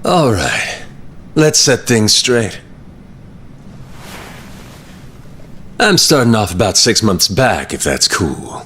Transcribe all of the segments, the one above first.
All right, let's set things straight. I'm starting off about 6 months back, if that's cool.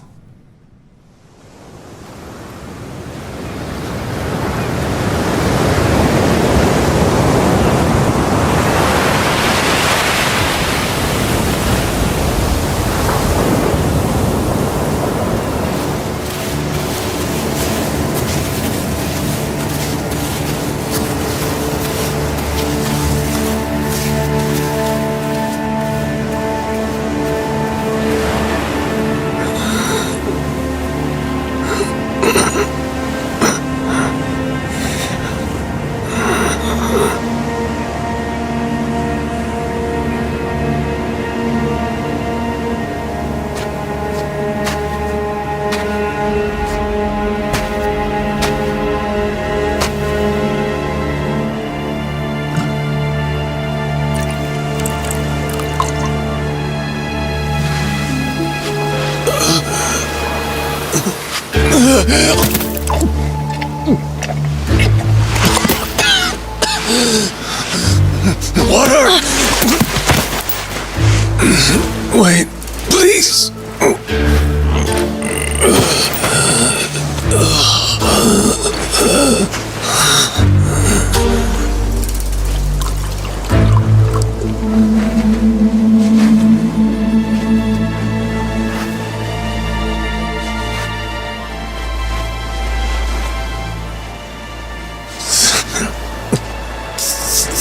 Water! Wait, please.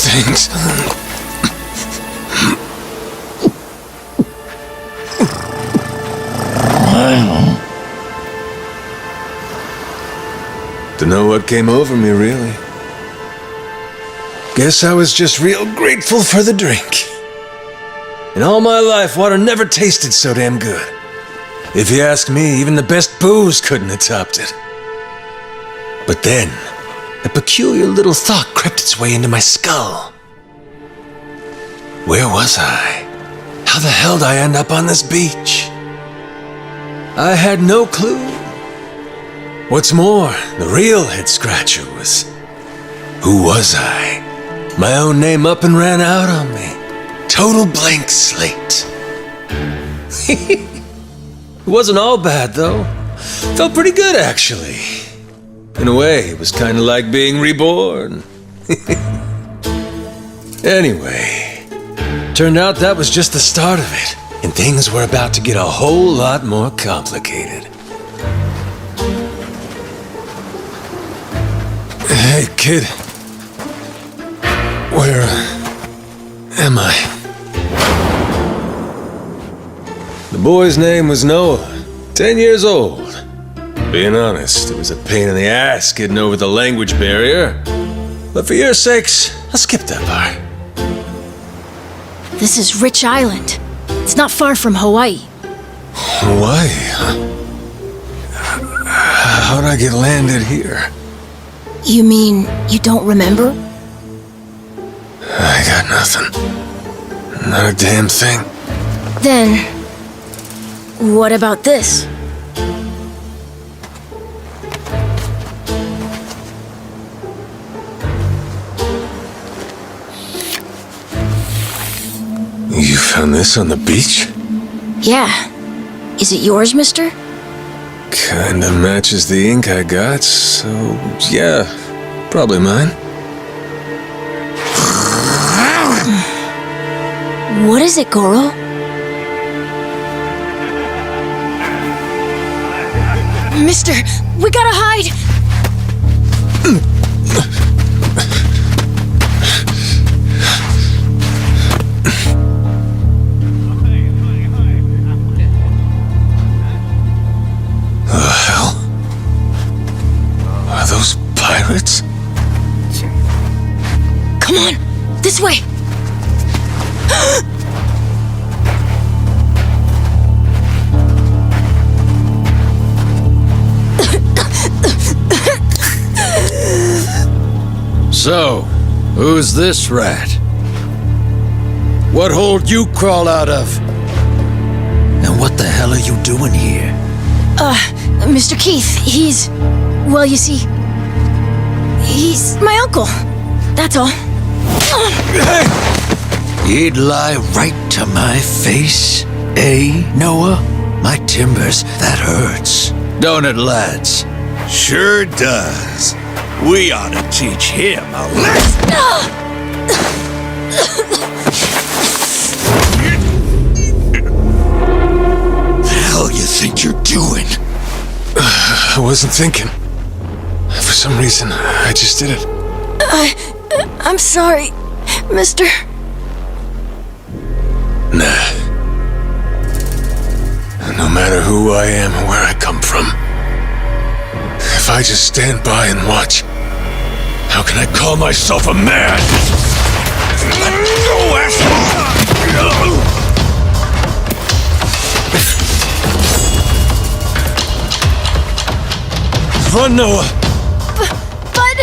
Thanks. Dunno what came over me, really. Guess I was just real grateful for the drink. In all my life, water never tasted so damn good. If you ask me, even the best booze couldn't have topped it. But then, a peculiar little thought crept its way into my skull. Where was I? How the hell did I end up on this beach? I had no clue. What's more, the real head-scratcher was, who was I? My own name up and ran out on me. Total blank slate. It wasn't all bad, though. Felt pretty good, actually. In a way, it was kind of like being reborn. Anyway, turned out that was just the start of it, and things were about to get a whole lot more complicated. Hey, kid. Where am I? The boy's name was Noah, 10 years old. Being honest, it was a pain in the ass getting over the language barrier. But for your sakes, I'll skip that part. This is Rich Island. It's not far from Hawaii. Hawaii, huh? How'd I get landed here? You mean you don't remember? I got nothing. Not a damn thing. Then, what about this? You found this on the beach? Yeah. Is it yours, mister? Kinda matches the ink I got, so yeah, probably mine. What is it, Goro? Mister, we gotta hide! The hell? Are those pirates? Come on, this way! So, who's this rat? What hole you crawl out of? And what the hell are you doing here? Mr. Keith, he's... Well, you see... He's my uncle. That's all. He'd lie right to my face, eh, Noah? My timbers, that hurts. Don't it, lads? Sure does. We ought to teach him a lesson. The hell you think you're doing? I wasn't thinking. For some reason, I just did it. I'm sorry, mister. Nah. No matter who I am or where I come from, if I just stand by and watch, how can I call myself a man? Let go, asshole! Run, Noah! But...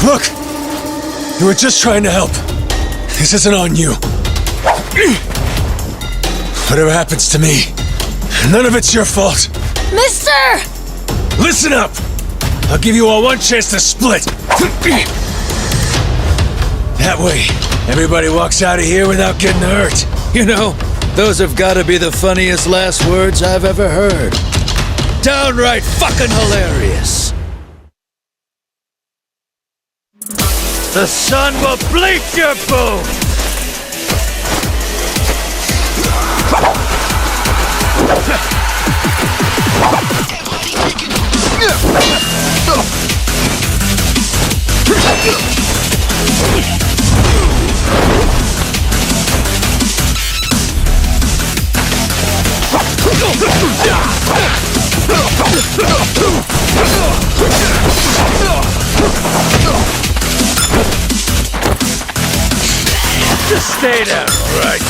Look! You were just trying to help. This isn't on you. Whatever happens to me, none of it's your fault. Mister! Listen up! I'll give you all one chance to split. That way, everybody walks out of here without getting hurt. You know, those have got to be the funniest last words I've ever heard. Downright fucking hilarious. The sun will bleach your bones! Just stay down, all right?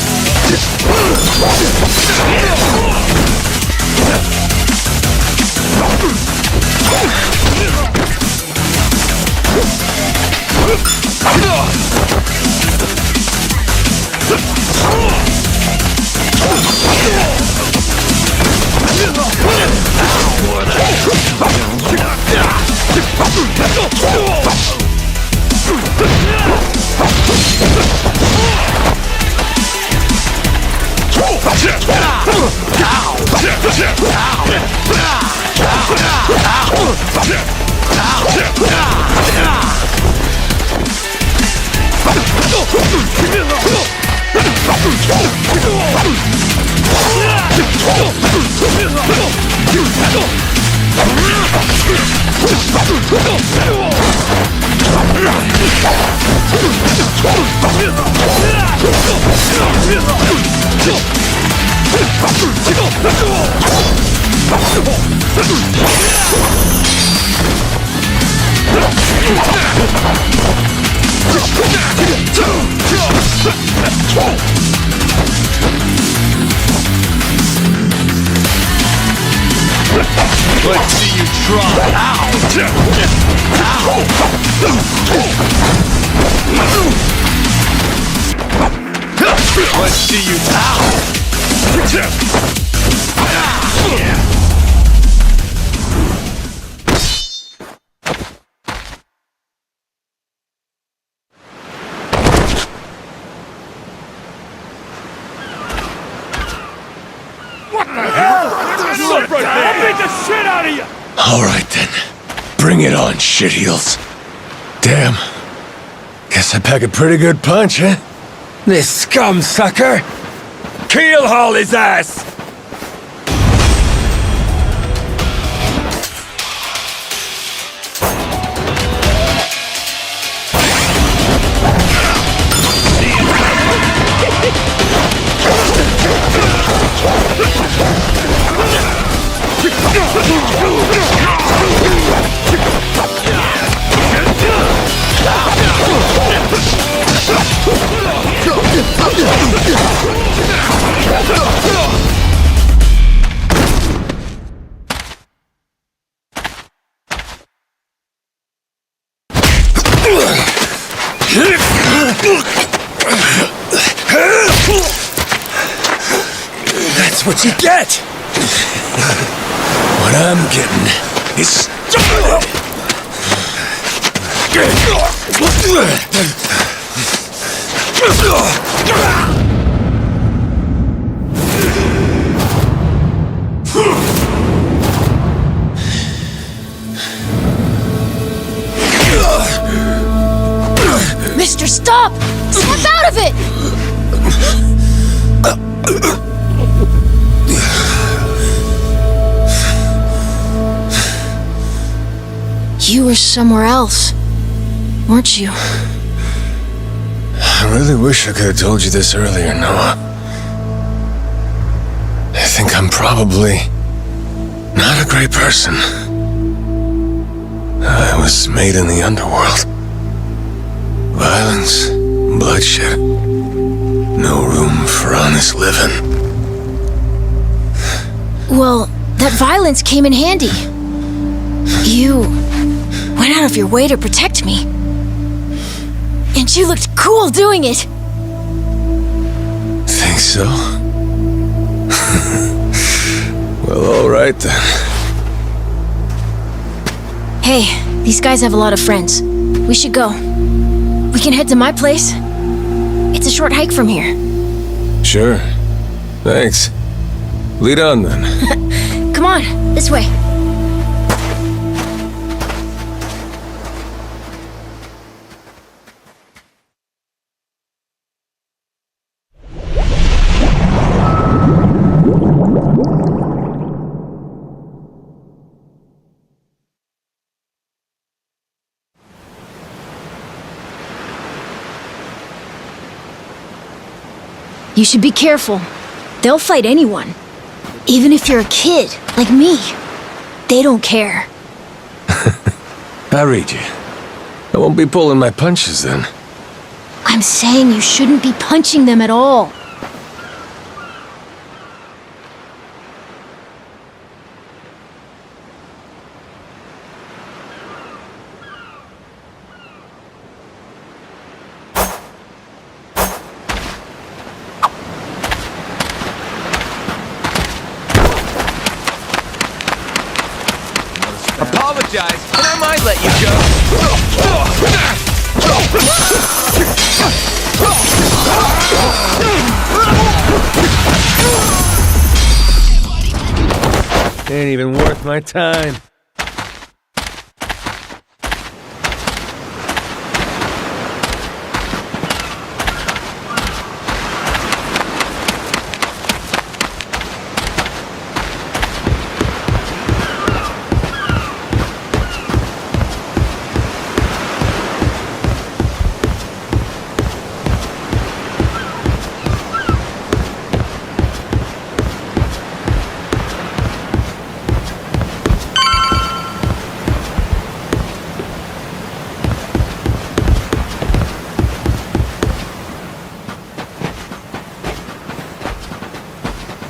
Let's see you try. Let's see you. What the hell? Look right there! I'll beat the shit out of you! All right then. Bring it on, shitheels. Damn. Guess I pack a pretty good punch, huh? This scum sucker! Keelhaul his ass! That's what you get! What I'm getting is started! Mister, stop! Snap out of it! You were somewhere else, weren't you? I really wish I could have told you this earlier, Noah. I think I'm probably not a great person. I was made in the underworld. Violence, bloodshed. No room for honest living. Well, that violence came in handy. You went out of your way to protect me. And you looked cool doing it. Think so? Well, all right then. Hey, these guys have a lot of friends. We should go. We can head to my place. It's a short hike from here. Sure. Thanks. Lead on then. Come on, this way. You should be careful. They'll fight anyone. Even if you're a kid, like me. They don't care. I read you. I won't be pulling my punches then. I'm saying you shouldn't be punching them at all. Apologize, and I might let you go. Ain't even worth my time.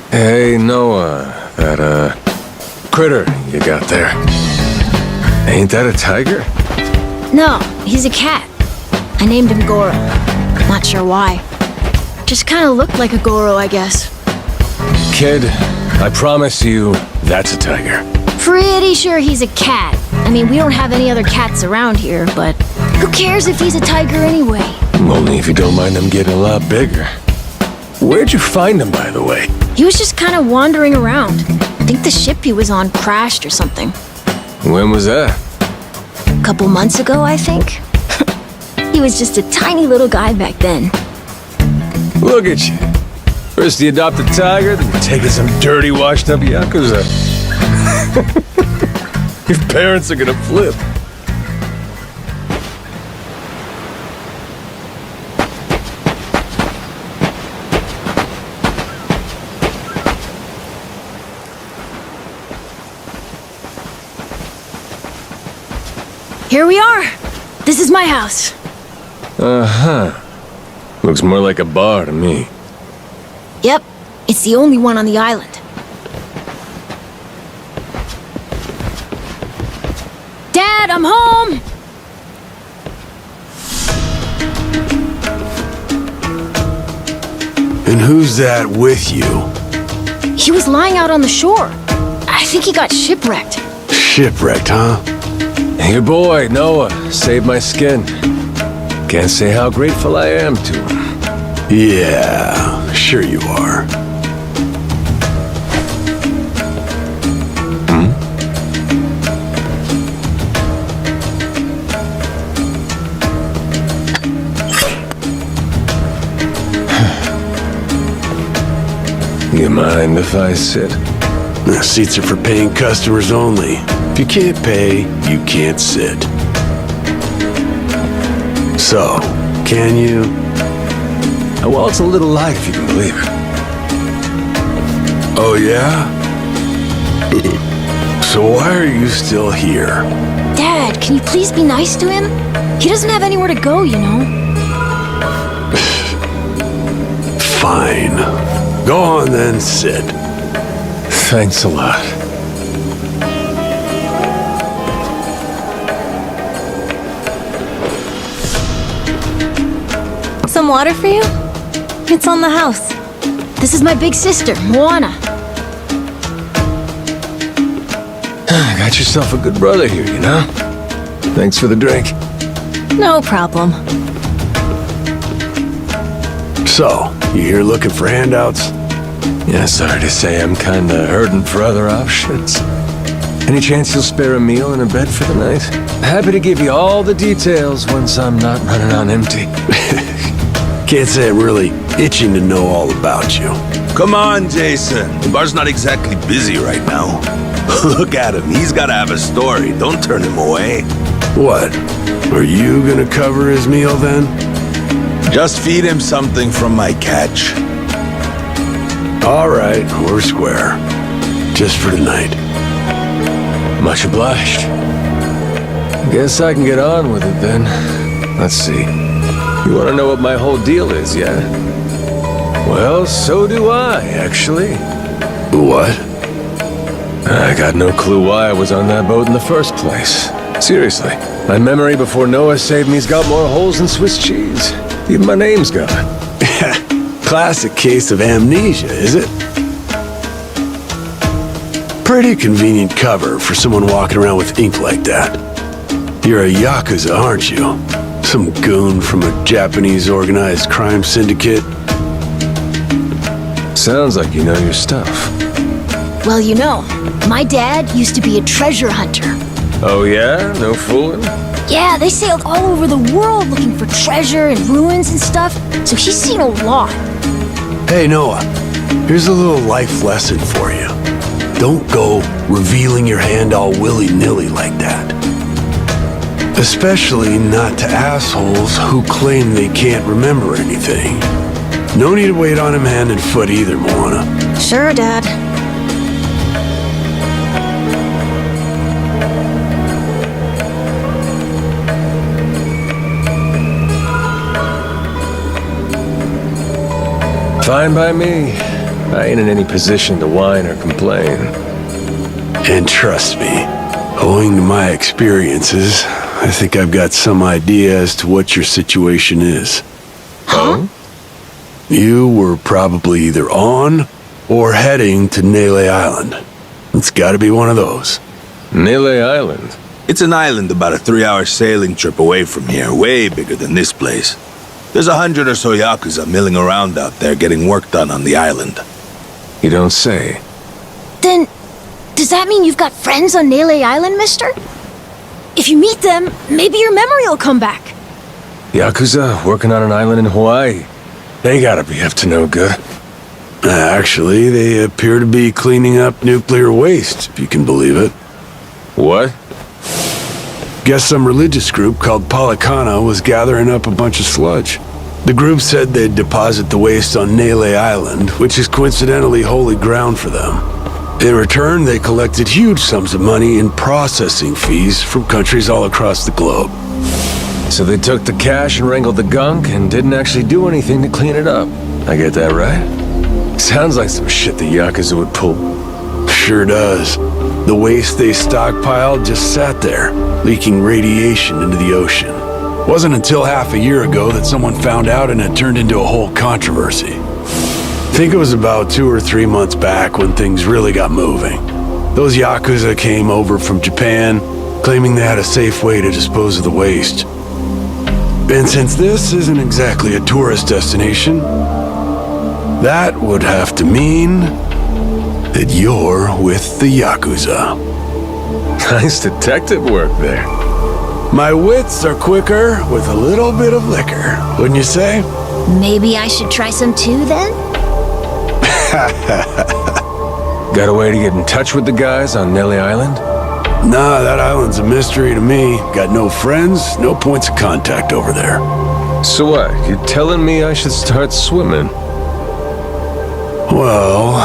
Hey, Noah, that, critter you got there. Ain't that a tiger? No, he's a cat. I named him Goro. Not sure why. Just kinda looked like a Goro, I guess. Kid, I promise you, that's a tiger. Pretty sure he's a cat. I mean, we don't have any other cats around here, but who cares if he's a tiger anyway? Only if you don't mind them getting a lot bigger. Where'd you find him, by the way? He was just kind of wandering around. I think the ship he was on crashed or something. When was that? A couple months ago, I think. He was just a tiny little guy back then. Look at you. First you adopt a tiger, then you're taking some dirty, washed-up Yakuza. Your parents are gonna flip. Here we are. This is my house. Uh-huh. Looks more like a bar to me. Yep, it's the only one on the island. Dad, I'm home! And who's that with you? He was lying out on the shore. I think he got shipwrecked. Shipwrecked, huh? Your boy, Noah, saved my skin. Can't say how grateful I am to him. Yeah, sure you are. You mind if I sit? The seats are for paying customers only. If you can't pay, you can't sit. So, can you? Well, it's a little light if you can believe it. Oh, yeah? So why are you still here? Dad, can you please be nice to him? He doesn't have anywhere to go, you know. Fine. Go on then, sit. Thanks a lot. Some water for you? It's on the house. This is my big sister, Moana. Got yourself a good brother here, you know? Thanks for the drink. No problem. So, you here looking for handouts? Yeah, sorry to say I'm kinda hurting for other options. Any chance you'll spare a meal and a bed for the night? Happy to give you all the details once I'm not running on empty. Can't say I'm really itching to know all about you. Come on, Jason. The bar's not exactly busy right now. Look at him. He's gotta have a story. Don't turn him away. What? Are you gonna cover his meal then? Just feed him something from my catch. All right, we're square. Just for tonight. Much obliged. Guess I can get on with it then. Let's see. You want to know what my whole deal is, yeah? Well, so do I, actually. What? I got no clue why I was on that boat in the first place. Seriously. My memory before Noah saved me's got more holes than Swiss cheese. Even my name's gone. Classic case of amnesia, is it? Pretty convenient cover for someone walking around with ink like that. You're a Yakuza, aren't you? Some goon from a Japanese organized crime syndicate? Sounds like you know your stuff. Well, you know, my dad used to be a treasure hunter. Oh yeah? No fooling? Yeah, they sailed all over the world looking for treasure and ruins and stuff, so he's seen a lot. Hey, Noah, here's a little life lesson for you. Don't go revealing your hand all willy-nilly like that. Especially not to assholes who claim they can't remember anything. No need to wait on him hand and foot either, Moana. Sure, Dad. Fine by me. I ain't in any position to whine or complain. And trust me, owing to my experiences, I think I've got some idea as to what your situation is. Huh? You were probably either on or heading to Nele Island. It's gotta be one of those. Nele Island? It's an island about a 3-hour sailing trip away from here, way bigger than this place. There's 100 or so Yakuza milling around out there getting work done on the island. You don't say. Then, does that mean you've got friends on Nele Island, mister? If you meet them, maybe your memory will come back. Yakuza working on an island in Hawaii. They gotta be up to no good. Actually, they appear to be cleaning up nuclear waste, if you can believe it. What? Guess some religious group called Policana was gathering up a bunch of sludge. The group said they'd deposit the waste on Nele Island, which is coincidentally holy ground for them. In return, they collected huge sums of money in processing fees from countries all across the globe. So they took the cash and wrangled the gunk and didn't actually do anything to clean it up. I get that right? Sounds like some shit the Yakuza would pull. Sure does. The waste they stockpiled just sat there, leaking radiation into the ocean. Wasn't until half a year ago that someone found out and it turned into a whole controversy. I think it was about 2 or 3 months back when things really got moving. Those Yakuza came over from Japan, claiming they had a safe way to dispose of the waste. And since this isn't exactly a tourist destination, that would have to mean that you're with the Yakuza. Nice detective work there. My wits are quicker with a little bit of liquor, wouldn't you say? Maybe I should try some too then? Got a way to get in touch with the guys on Nelly Island? Nah, that island's a mystery to me. Got no friends, no points of contact over there. So what, you telling me I should start swimming? Well,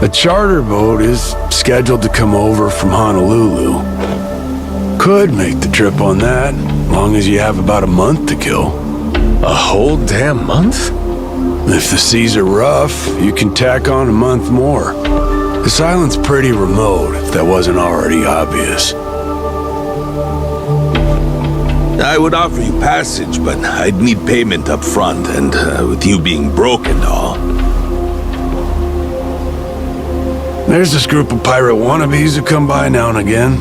a charter boat is scheduled to come over from Honolulu. Could make the trip on that, long as you have about a month to kill. A whole damn month? If the seas are rough, you can tack on a month more. This island's pretty remote, if that wasn't already obvious. I would offer you passage, but I'd need payment up front, and with you being broke and all. There's this group of pirate wannabes who come by now and again.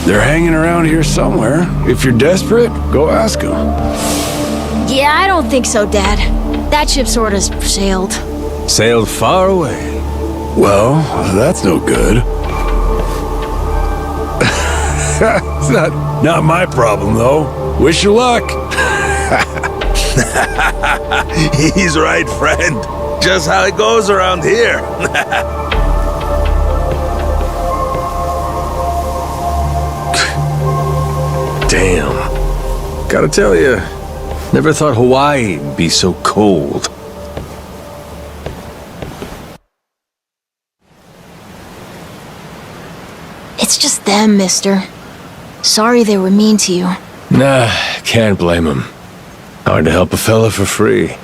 They're hanging around here somewhere. If you're desperate, go ask them. Yeah, I don't think so, Dad. That ship sort of sailed. Sailed far away. Well, that's no good. It's not my problem, though. Wish you luck. He's right, friend. Just how it goes around here. Damn. Gotta tell you, never thought Hawaii'd be so cold. It's just them, mister. Sorry they were mean to you. Nah, can't blame him. Hard to help a fella for free.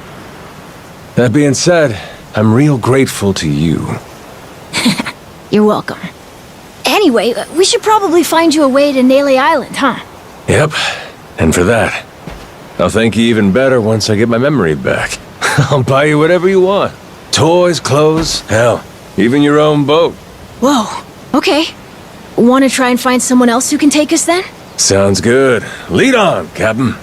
That being said, I'm real grateful to you. You're welcome. Anyway, we should probably find you a way to Nele Island, huh? Yep, and for that, I'll thank you even better once I get my memory back. I'll buy you whatever you want. Toys, clothes, hell, even your own boat. Whoa, okay. Want to try and find someone else who can take us then? Sounds good. Lead on, Captain.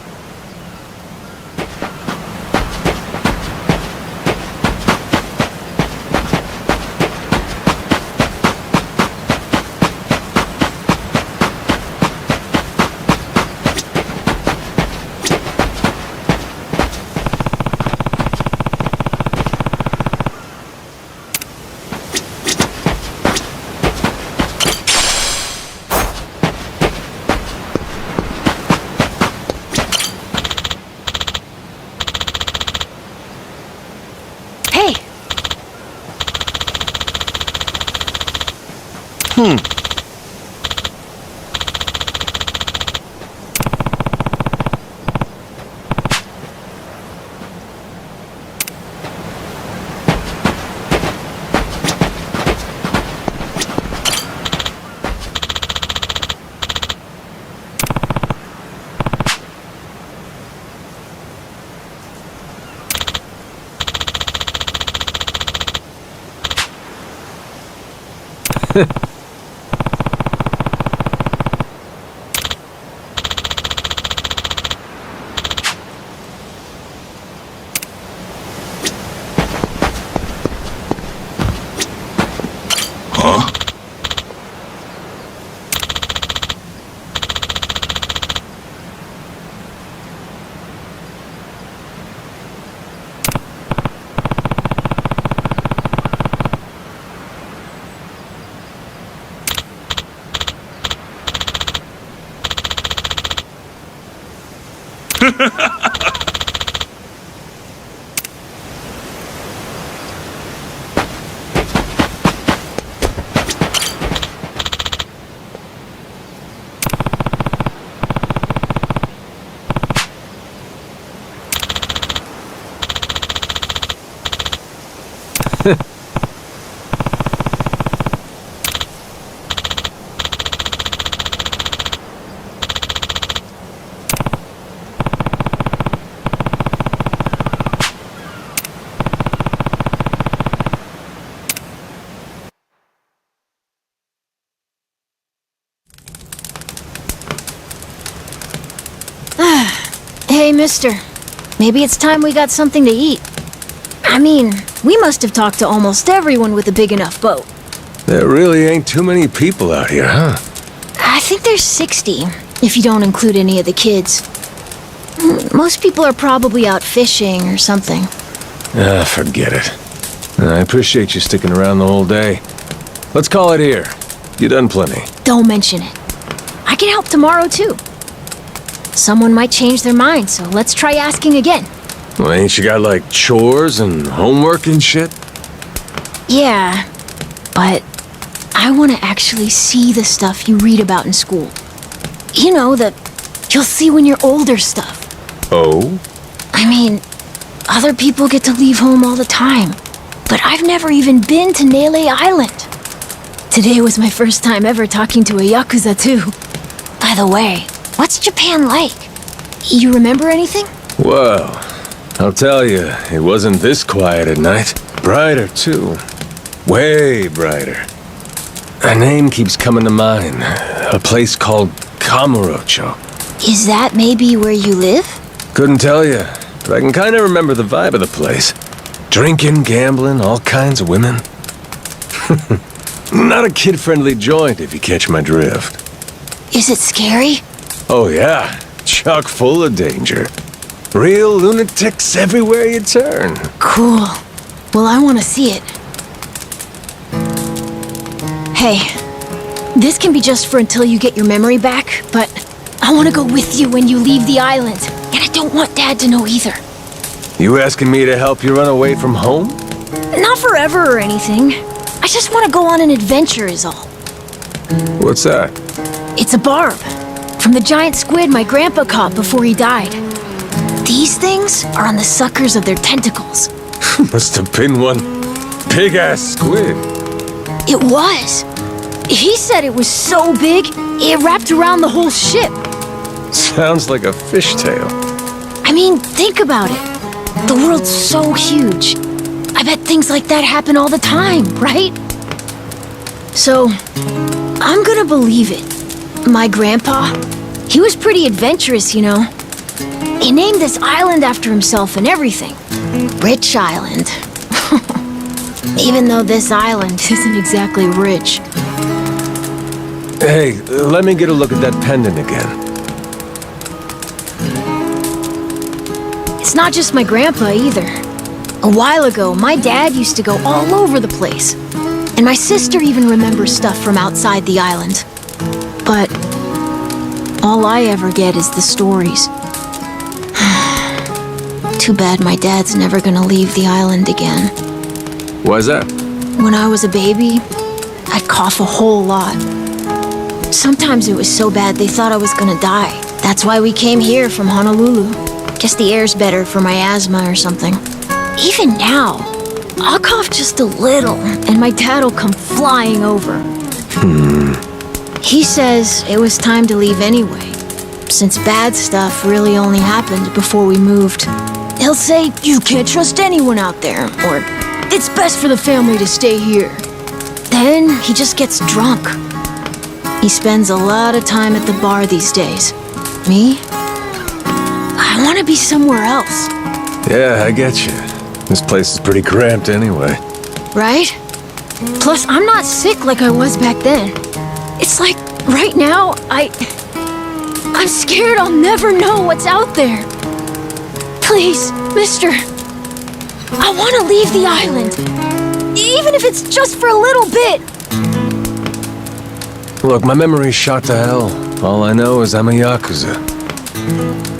Hey! Huh? mister. Maybe it's time we got something to eat. I mean, we must have talked to almost everyone with a big enough boat. There really ain't too many people out here, huh? I think there's 60, if you don't include any of the kids. Most people are probably out fishing or something. Ah, forget it. I appreciate you sticking around the whole day. Let's call it here. You done plenty. Don't mention it. I can help tomorrow, too. Someone might change their mind, so let's try asking again. Well, ain't you got, like, chores and homework and shit? Yeah, but I want to actually see the stuff you read about in school. You know, the you'll see when you're older stuff. Oh? I mean, other people get to leave home all the time, but I've never even been to Nele Island. Today was my first time ever talking to a Yakuza, too. By the way, what's Japan like? You remember anything? Well, I'll tell you, it wasn't this quiet at night. Brighter, too. Way brighter. A name keeps coming to mind. A place called Kamurocho. Is that maybe where you live? Couldn't tell you, but I can kind of remember the vibe of the place. Drinking, gambling, all kinds of women. Not a kid-friendly joint, if you catch my drift. Is it scary? Oh yeah, chock full of danger. Real lunatics everywhere you turn. Cool. Well, I want to see it. Hey, this can be just for until you get your memory back, but I want to go with you when you leave the island. And I don't want Dad to know either. You asking me to help you run away from home? Not forever or anything. I just want to go on an adventure is all. What's that? It's a barb. From the giant squid my grandpa caught before he died. These things are on the suckers of their tentacles. Must have been one big-ass squid. It was. He said it was so big, it wrapped around the whole ship. Sounds like a fishtail. I mean, think about it. The world's so huge. I bet things like that happen all the time, right? So, I'm gonna believe it. My grandpa, he was pretty adventurous, you know. He named this island after himself and everything. Rich Island. Even though this island isn't exactly rich. Hey, let me get a look at that pendant again. It's not just my grandpa either. A while ago, my dad used to go all over the place. And my sister even remembers stuff from outside the island. But all I ever get is the stories. Too bad my dad's never gonna leave the island again. Why's that? When I was a baby, I'd cough a whole lot. Sometimes it was so bad they thought I was gonna die. That's why we came here from Honolulu. Guess the air's better for my asthma or something. Even now, I'll cough just a little, and my dad'll come flying over. He says it was time to leave anyway, since bad stuff really only happened before we moved. He'll say, you can't trust anyone out there, or it's best for the family to stay here. Then he just gets drunk. He spends a lot of time at the bar these days. Me? I want to be somewhere else. Yeah, I get you. This place is pretty cramped anyway. Right? Plus, I'm not sick like I was back then. It's like, right now, I'm scared I'll never know what's out there. Please, mister. I want to leave the island. Even if it's just for a little bit. Look, my memory's shot to hell. All I know is I'm a Yakuza.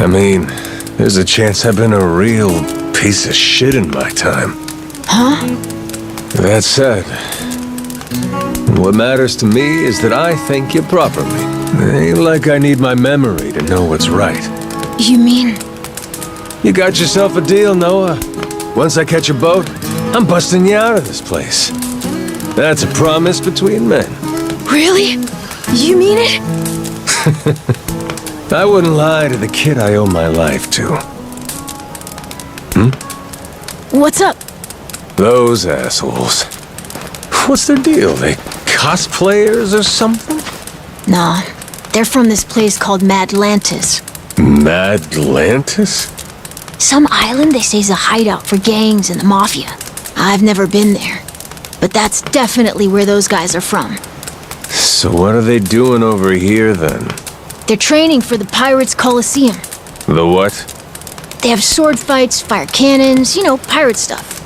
I mean, there's a chance I've been a real piece of shit in my time. Huh? That said, what matters to me is that I think you properly. Ain't like I need my memory to know what's right. You mean? You got yourself a deal, Noah. Once I catch a boat, I'm busting you out of this place. That's a promise between men. Really? You mean it? I wouldn't lie to the kid I owe my life to. What's up? Those assholes. What's their deal? They cosplayers or something? Nah, they're from this place called Madlantis. Madlantis? Some island they say is a hideout for gangs and the mafia. I've never been there, but that's definitely where those guys are from. So what are they doing over here then? They're training for the Pirates Coliseum. The what? They have sword fights, fire cannons, pirate stuff.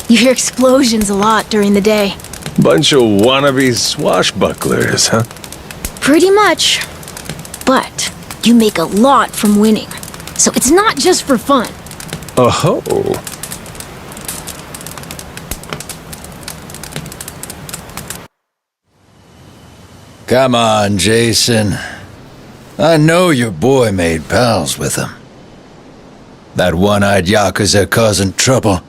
You hear explosions a lot during the day. Bunch of wannabe swashbucklers, huh? Pretty much. But you make a lot from winning. So it's not just for fun. Oh. Come on, Jason. I know your boy made pals with him. That one-eyed Yakuza causing trouble.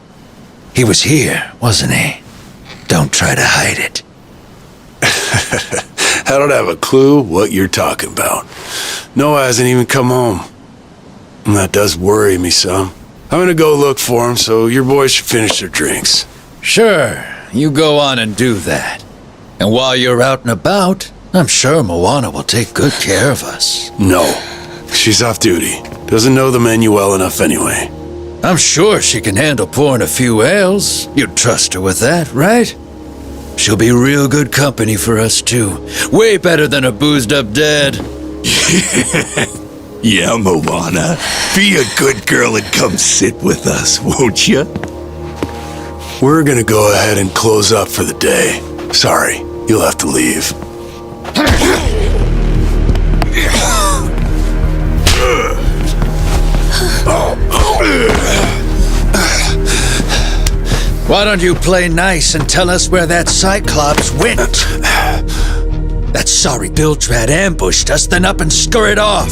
He was here, wasn't he? Don't try to hide it. I don't have a clue what you're talking about. Noah hasn't even come home. And that does worry me some. I'm gonna go look for him, so your boys should finish their drinks. Sure, you go on and do that. And while you're out and about, I'm sure Moana will take good care of us. No, she's off duty. Doesn't know the menu well enough anyway. I'm sure she can handle pouring a few ales. You'd trust her with that, right? She'll be real good company for us, too. Way better than a boozed-up dad. Yeah, Moana. Be a good girl and come sit with us, won't you? We're gonna go ahead and close up for the day. Sorry, you'll have to leave. Why don't you play nice and tell us where that Cyclops went? That sorry Biltrad ambushed us, then up and scurried off.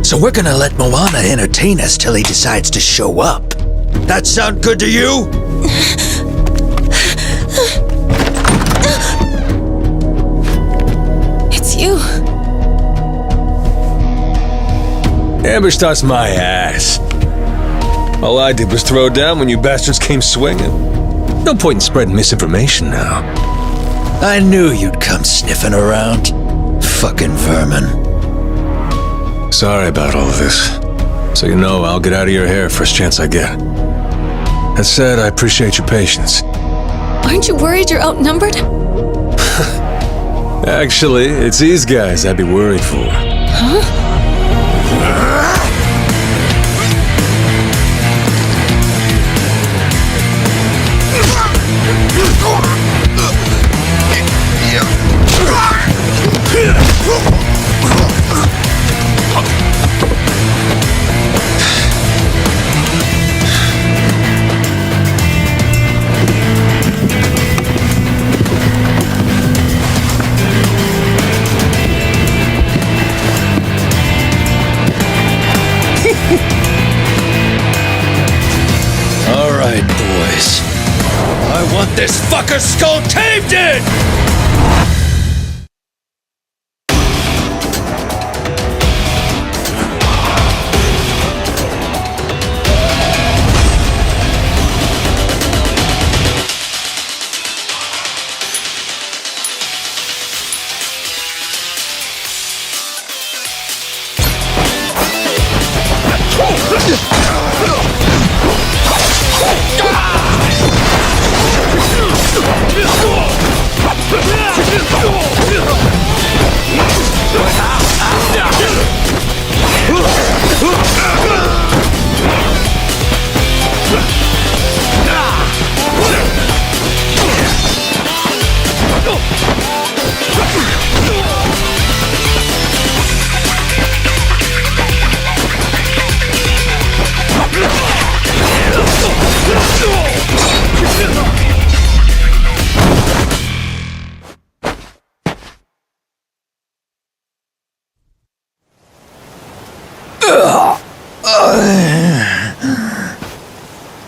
So we're gonna let Moana entertain us till he decides to show up. That sound good to you? It's you. Ambushed us my ass. All I did was throw down when you bastards came swinging. No point in spreading misinformation now. I knew you'd come sniffing around. Fucking vermin. Sorry about all of this. So you know, I'll get out of your hair first chance I get. That said, I appreciate your patience. Aren't you worried you're outnumbered? Actually, it's these guys I'd be worried for. Huh? All right, boys. I want this fucker's skull caved in!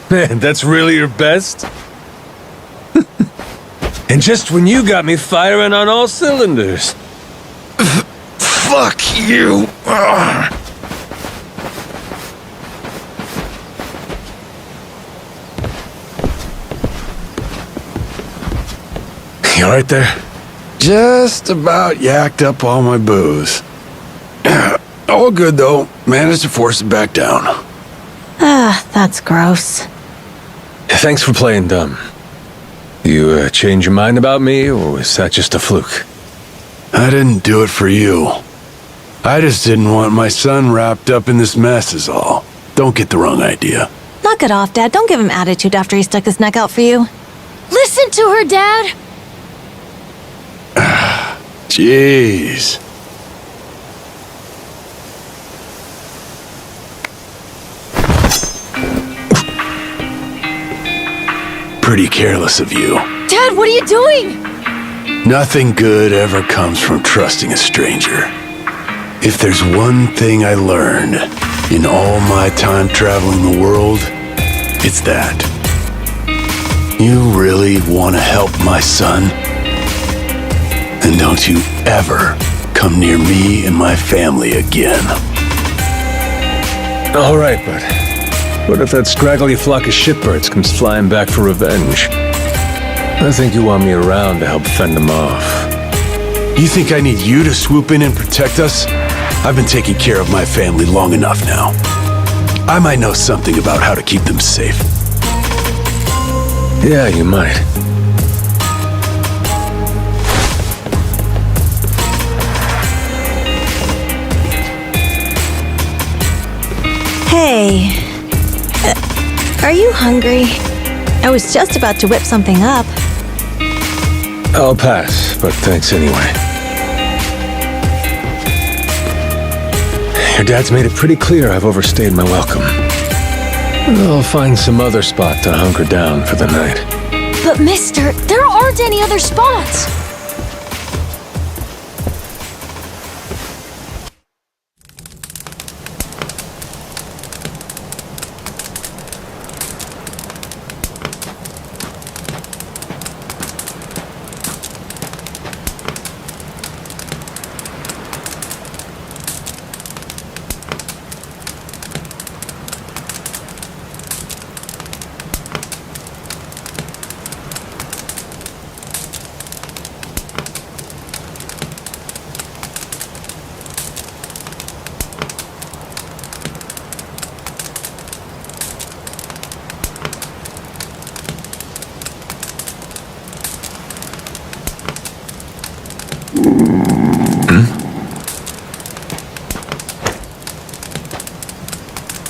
Man, that's really your best? And just when you got me firing on all cylinders. Fuck you! You alright there? Just about yacked up all my booze. All good, though. Managed to force it back down. Ah, that's gross. Thanks for playing dumb. You change your mind about me, or was that just a fluke? I didn't do it for you. I just didn't want my son wrapped up in this mess is all. Don't get the wrong idea. Knock it off, Dad. Don't give him attitude after he stuck his neck out for you. Listen to her, Dad! Jeez. Pretty careless of you. Dad, what are you doing? Nothing good ever comes from trusting a stranger. If there's one thing I learned in all my time traveling the world, it's that. You really want to help my son? Then don't you ever come near me and my family again. All right, but what if that scraggly flock of shitbirds comes flying back for revenge? I think you want me around to help fend them off. You think I need you to swoop in and protect us? I've been taking care of my family long enough now. I might know something about how to keep them safe. Yeah, you might. Hey. Are you hungry? I was just about to whip something up. I'll pass, but thanks anyway. Your dad's made it pretty clear I've overstayed my welcome. I'll find some other spot to hunker down for the night. But mister, there aren't any other spots!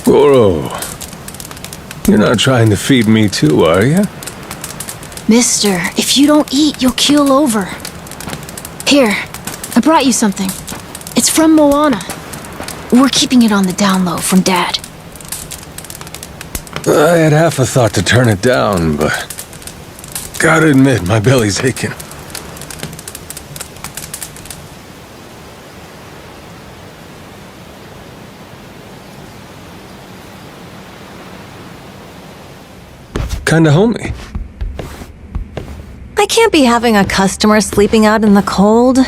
Goro, you're not trying to feed me too, are you? Mister, if you don't eat, you'll keel over. Here, I brought you something. It's from Moana. We're keeping it on the down low from Dad. I had half a thought to turn it down, but gotta admit, my belly's aching. Kinda homey. I can't be having a customer sleeping out in the cold.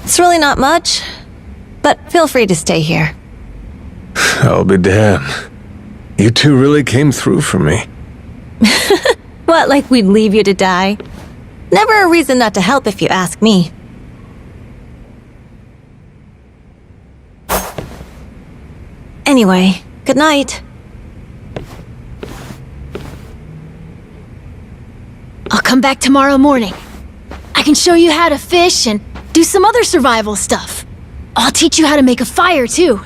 It's really not much, but feel free to stay here. I'll be damned. You two really came through for me. What, like we'd leave you to die? Never a reason not to help if you ask me. Anyway, good night. I'll come back tomorrow morning. I can show you how to fish and do some other survival stuff. I'll teach you how to make a fire, too.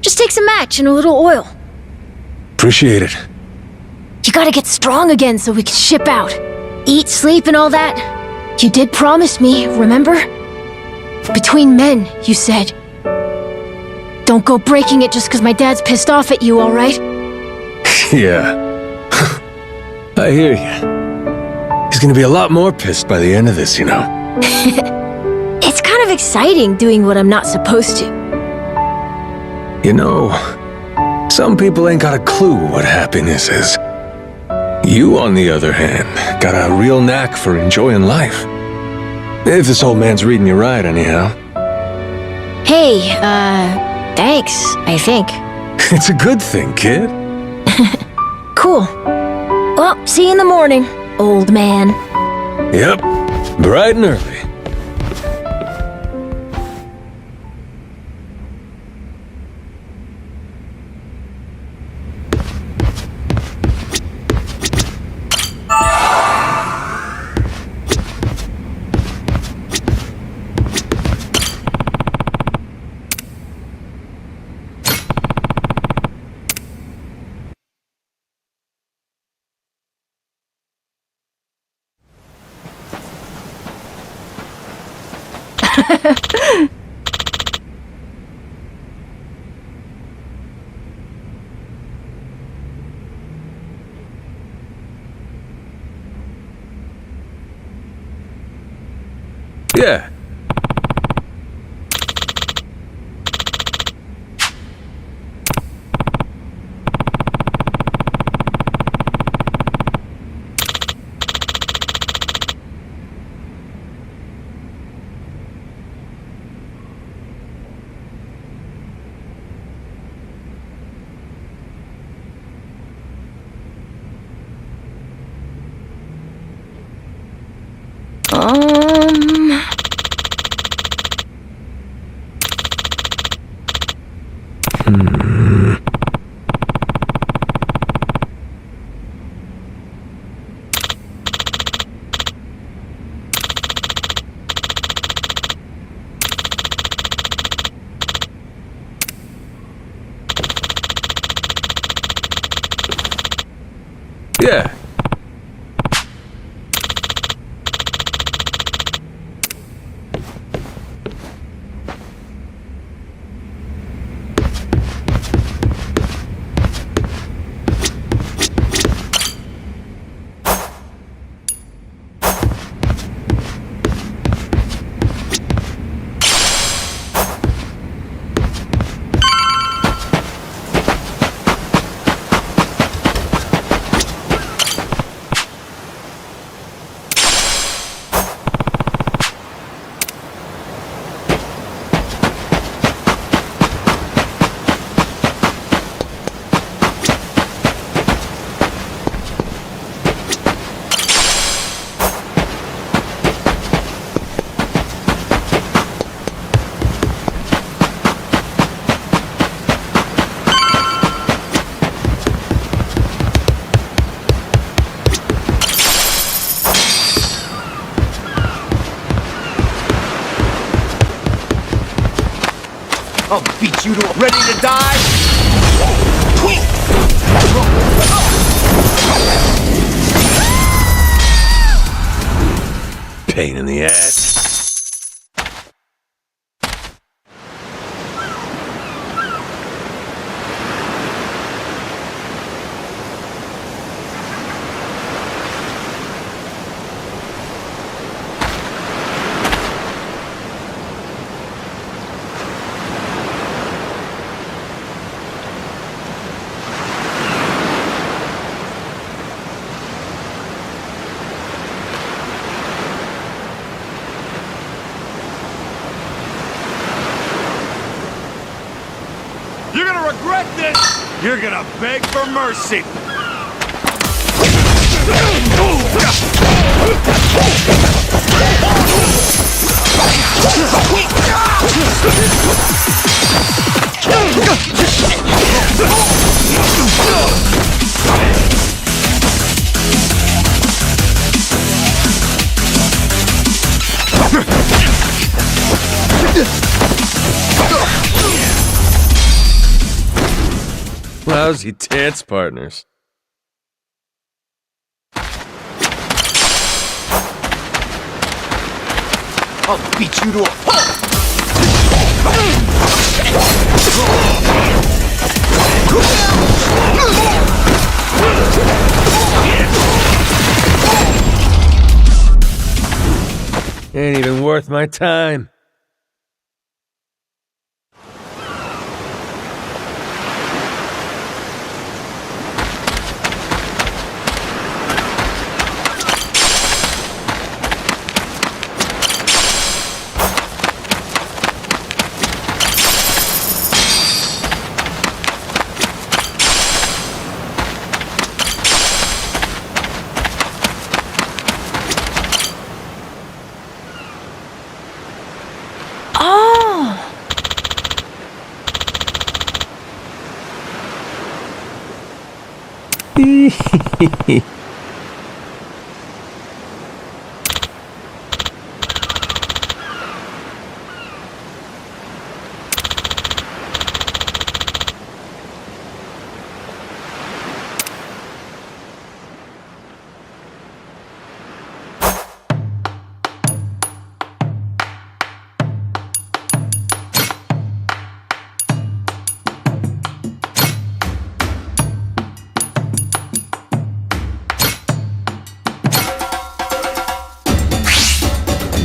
Just takes a match and a little oil. Appreciate it. You gotta get strong again so we can ship out. Eat, sleep, and all that. You did promise me, remember? Between men, you said. Don't go breaking it just because my dad's pissed off at you, alright? Yeah. I hear you. He's gonna be a lot more pissed by the end of this, you know. It's kind of exciting doing what I'm not supposed to. You know, some people ain't got a clue what happiness is. You, on the other hand, got a real knack for enjoying life. If this old man's reading you right, anyhow. Hey, thanks, I think. It's a good thing, kid. Cool. Well, see you in the morning, old man. Yep, bright and early. Yeah. Um... Yeah. I'll beat you to ready to die. Pain in the ass. You're gonna regret this! You're gonna beg for mercy! Lousy dance partners. I'll beat you to a pulp! Ain't even worth my time.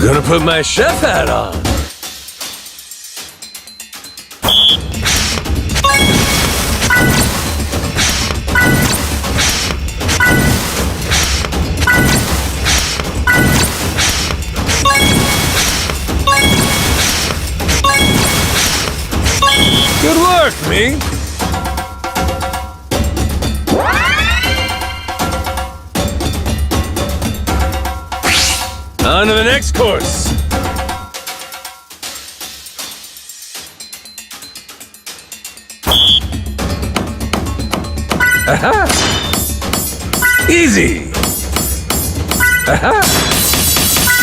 Gonna put my chef hat on. Good work, me. On to the next course. Aha! Easy. Aha!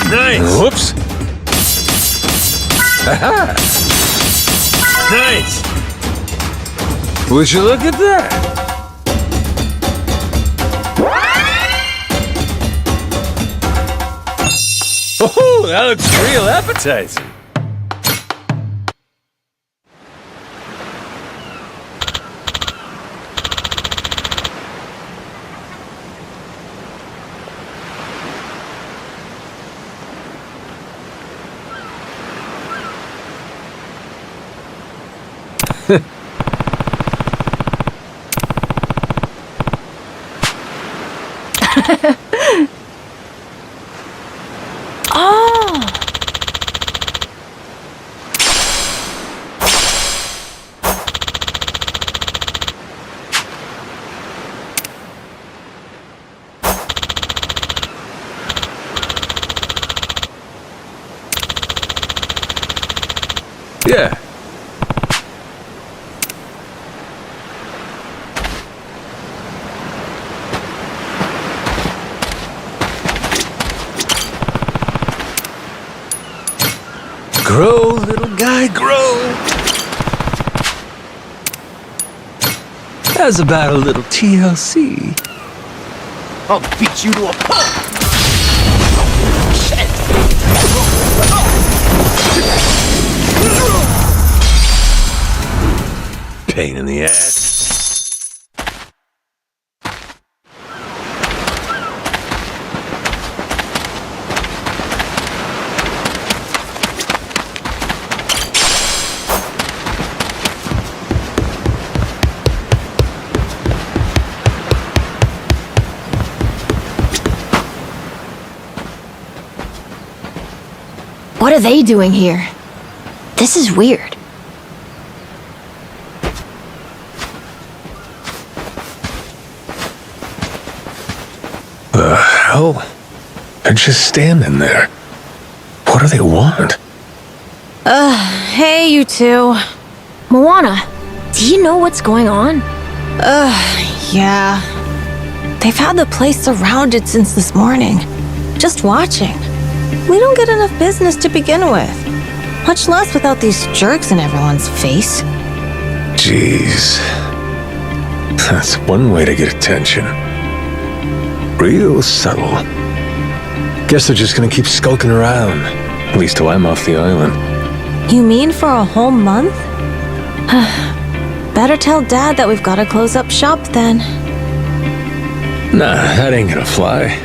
Nice. Whoops. Aha! Nice. Would you look at that? Oh, that looks real appetizing. Oh! Yeah. Grow, little guy, grow. How's about a little TLC? I'll beat you to a pulp. Pain in the ass. What are they doing here? This is weird. The hell? They're just standing there. What do they want? Hey, you two. Moana, do you know what's going on? Yeah. They've had the place surrounded since this morning. Just watching. We don't get enough business to begin with. Much less without these jerks in everyone's face. Jeez. That's one way to get attention. Real subtle. Guess they're just gonna keep skulking around. At least till I'm off the island. You mean for a whole month? Better tell Dad that we've got to close up shop then. Nah, that ain't gonna fly.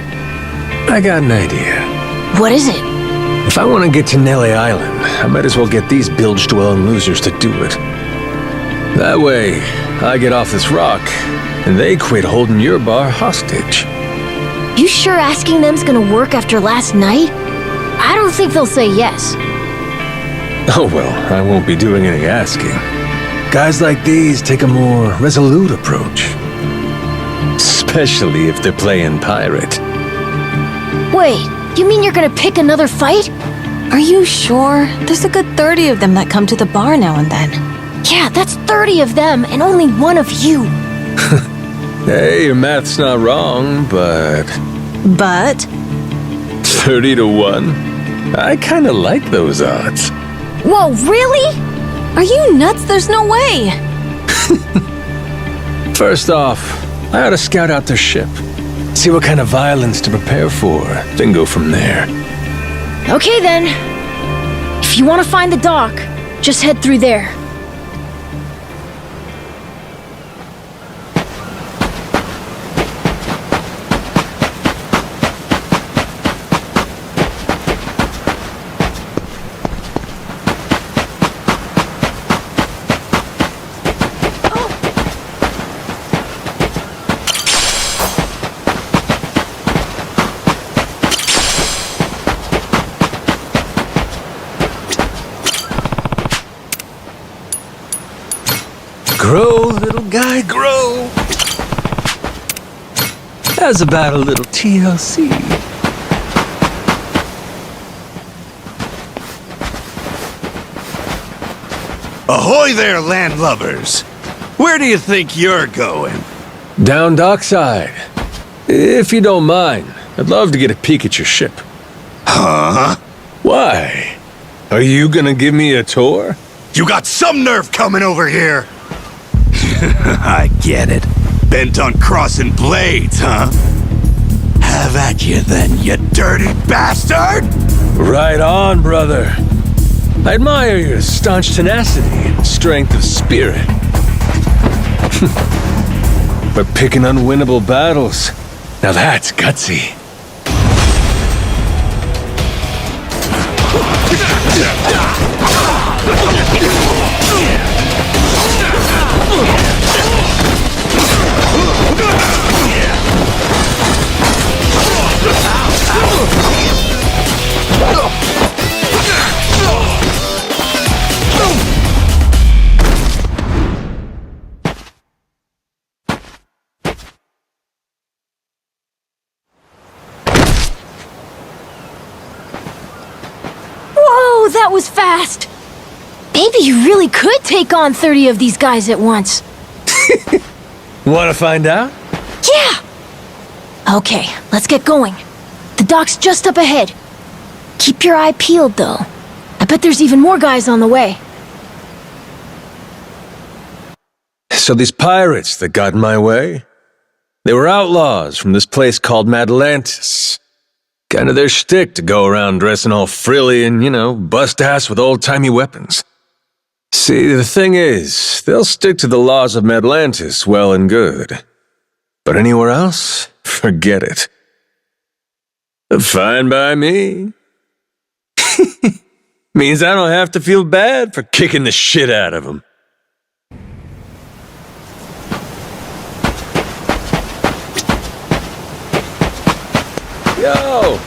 I got an idea. What is it? If I want to get to Nelly Island, I might as well get these bilge-dwelling losers to do it. That way, I get off this rock, and they quit holding your bar hostage. You sure asking them's gonna work after last night? I don't think they'll say yes. Oh well, I won't be doing any asking. Guys like these take a more resolute approach. Especially if they're playing pirate. Wait, you mean you're gonna pick another fight? Are you sure? There's a good 30 of them that come to the bar now and then. Yeah, that's 30 of them and only one of you. Hey, your math's not wrong, but... But 30 to 1? I kinda like those odds. Whoa, really? are you nuts? There's no way. First off, I ought to scout out their ship. See what kind of violence to prepare for, then go from there. Okay then. If you want to find the dock, just head through there. Grow, little guy, grow. How's about a little TLC? Ahoy there, landlubbers! Where do you think you're going? Down dockside. If you don't mind, I'd love to get a peek at your ship. Huh? Why? Are you gonna give me a tour? You got some nerve coming over here! I get it. Bent on crossing blades, huh? Have at you then, you dirty bastard! Right on, brother. I admire your staunch tenacity and strength of spirit. But picking unwinnable battles, now that's gutsy. Whoa, that was fast! Maybe you really could take on 30 of these guys at once. Wanna find out? Yeah! Okay, let's get going. The dock's just up ahead. Keep your eye peeled, though. I bet there's even more guys on the way. So these pirates that got in my way, they were outlaws from this place called Madlantis. Kinda their shtick to go around dressing all frilly and, bust ass with old-timey weapons. See, the thing is, they'll stick to the laws of Madlantis well and good. But anywhere else, forget it. Fine by me. Means I don't have to feel bad for kicking the shit out of them. Yo!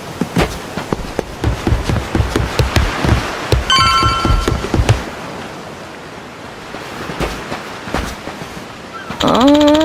Oh!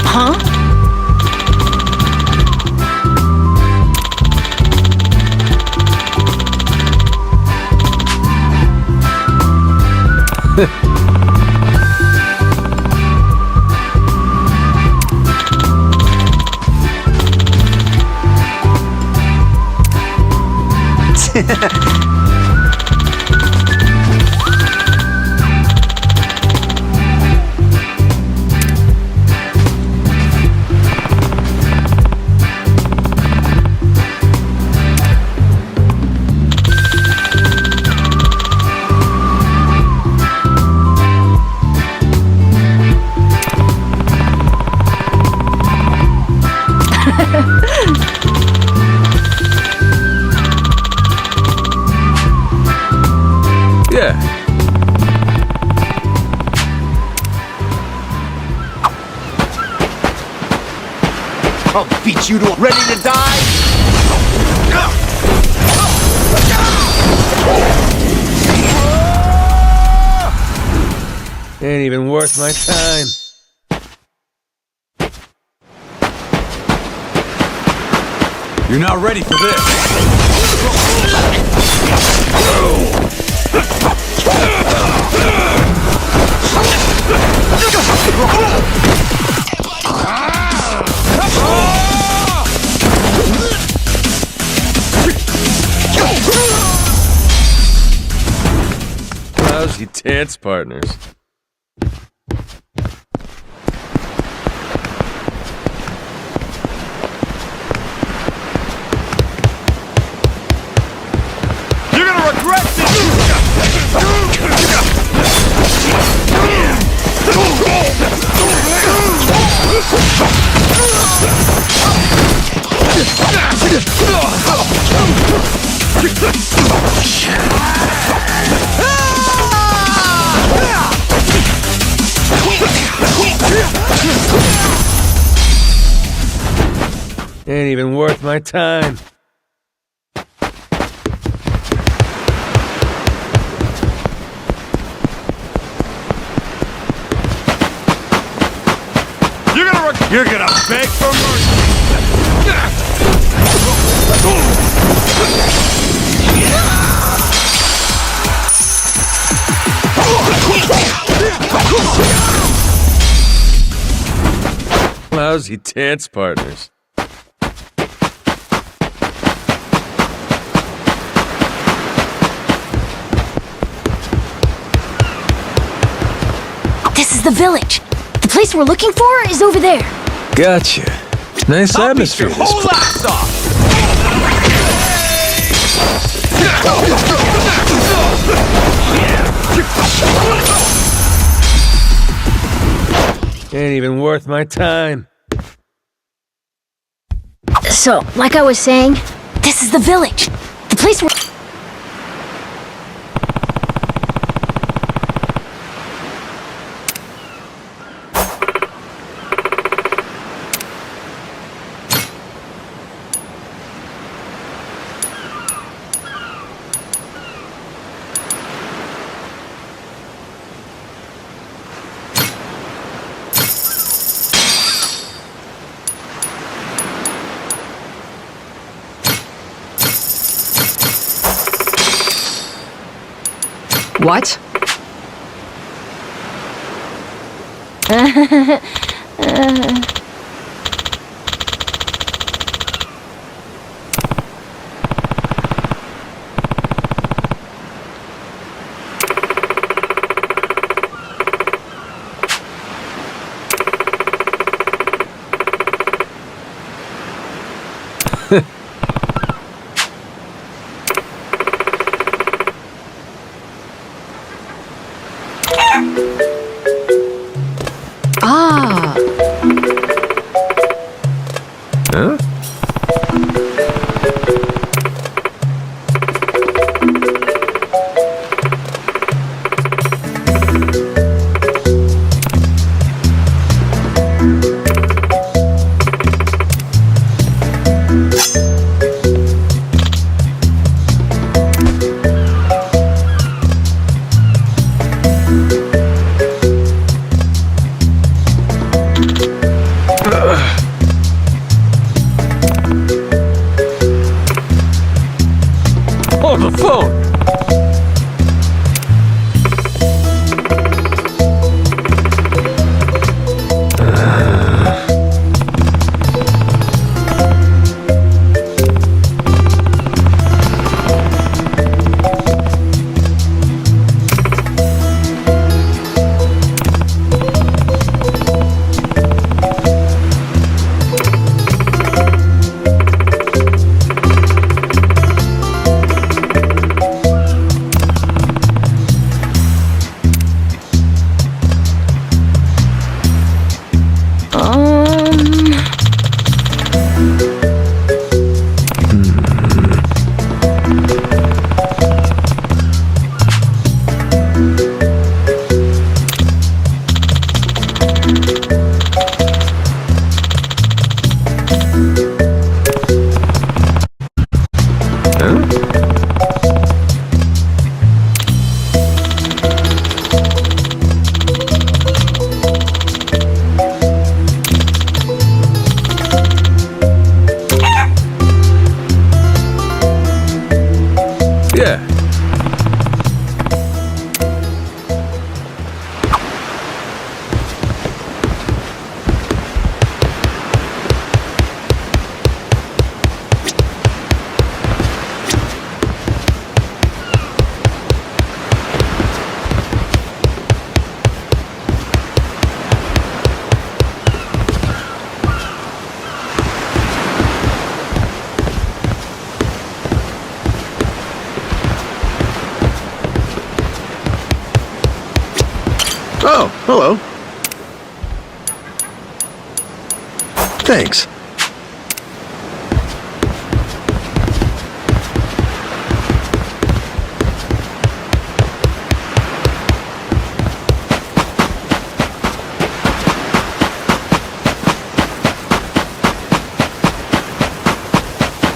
Huh? Yeah. I'll beat you to ready to die. Ain't even worth my time. You're not ready for this. Lousy dance partners. You're gonna regret Ain't even worth my time. You're gonna beg for mercy. Lousy dance partners. This is the village. The place we're looking for is over there. Gotcha. Nice I'll beat atmosphere. your This whole place. ass off. Ain't even worth my time. So, like I was saying, this is the village. The place where... What? Ah. Hello. Thanks.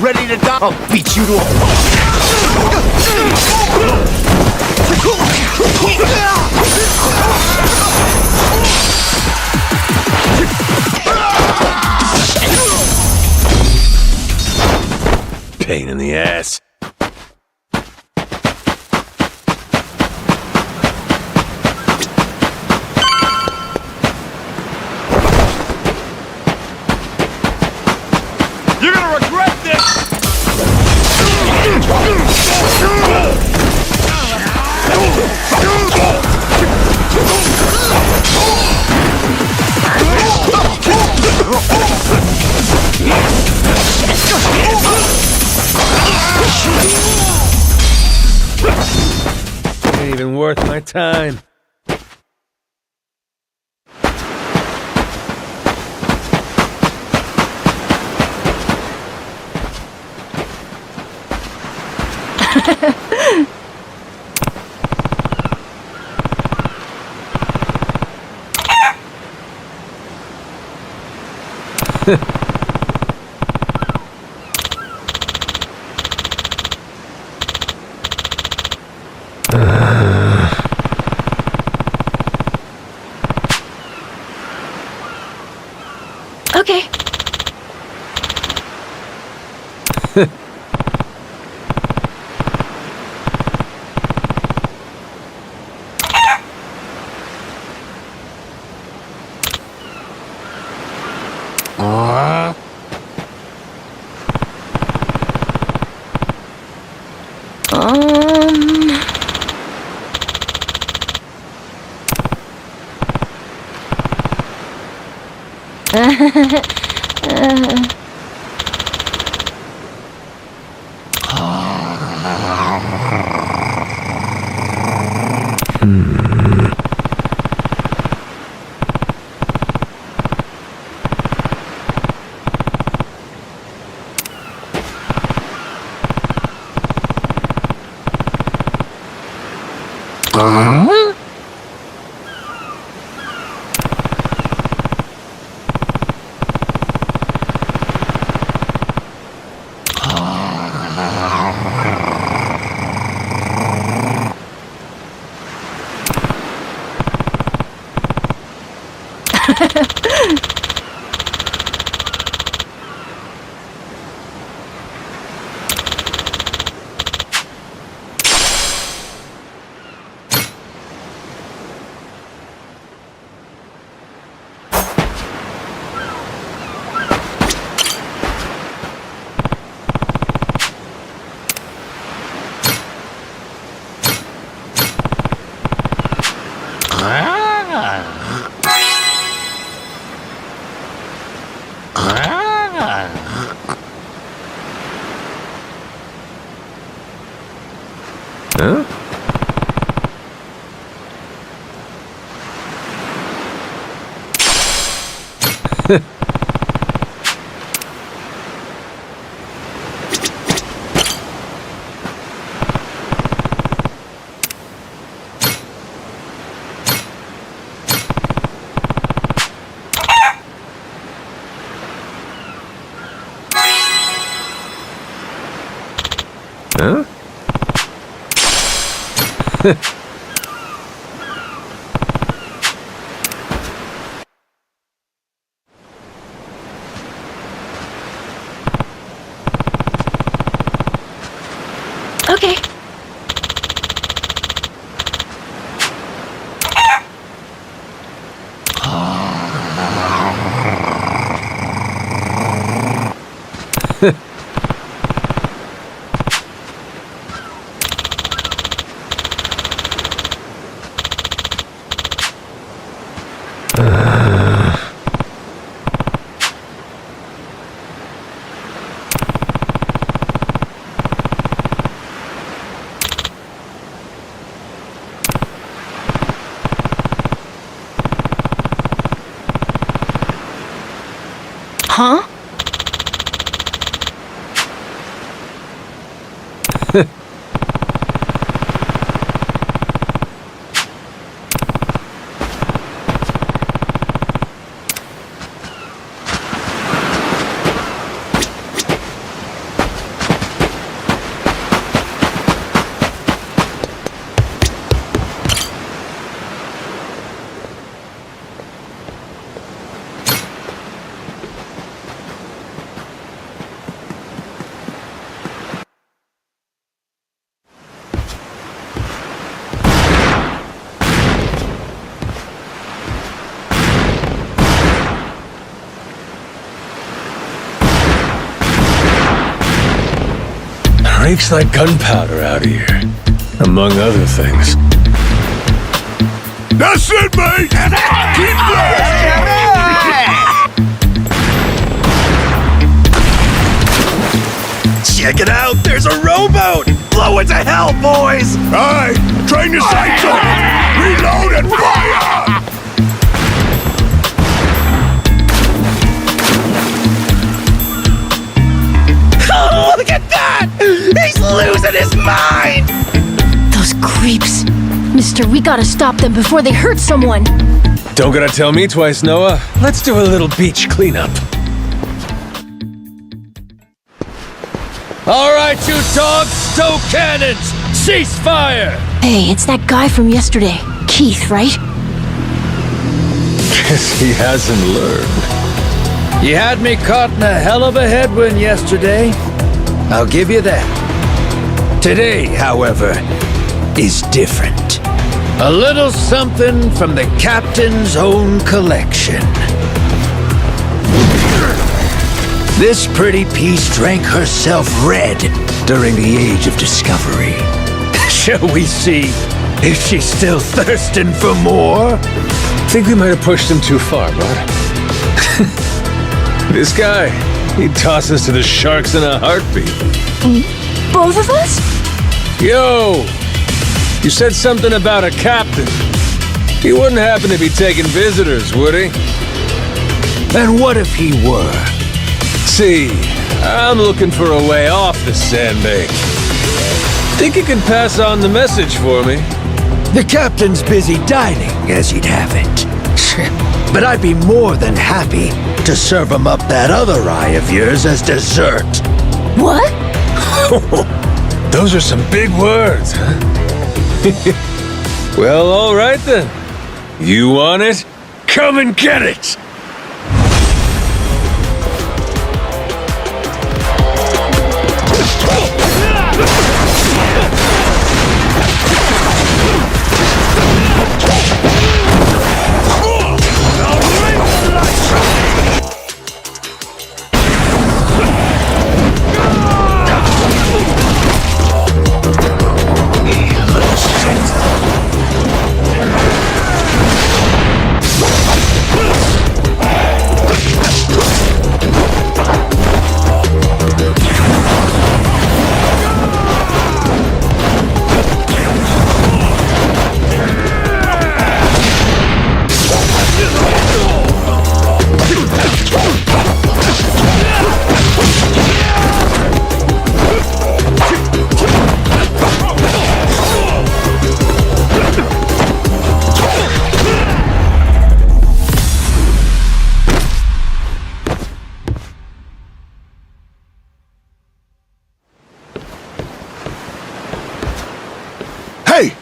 Ready to die? I'll beat you to a... Pain in the ass. You're gonna regret this! Ain't even worth my time. Okay. Um... Huh? Huh? Okay. Huh? Reeks like gunpowder out here, among other things. That's it, mate! Keep Check it out! There's a rowboat! Blow it to hell, boys! Aye, train your sights on it! Reload and fire! Oh, look at that! He's losing his mind! Those creeps. Mister, we gotta stop them before they hurt someone. Don't gotta tell me twice, Noah. Let's do a little beach cleanup. All right, you dogs, stow cannons! Cease fire! Hey, it's that guy from yesterday. Keith, right? Guess he hasn't learned. You had me caught in a hell of a headwind yesterday. I'll give you that. Today, however, is different. A little something from the captain's own collection. This pretty piece drank herself red during the Age of Discovery. Shall we see if she's still thirsting for more? Think we might have pushed him too far, bud. This guy, he'd toss us to the sharks in a heartbeat. Both of us? Yo! You said something about a captain. He wouldn't happen to be taking visitors, would he? And what if he were? See, I'm looking for a way off the sandbank. Think you can pass on the message for me? The captain's busy dining, as he'd have it. But I'd be more than happy to serve him up that other eye of yours as dessert. What? Those are some big words, huh? Well, all right then. You want it? Come and get it!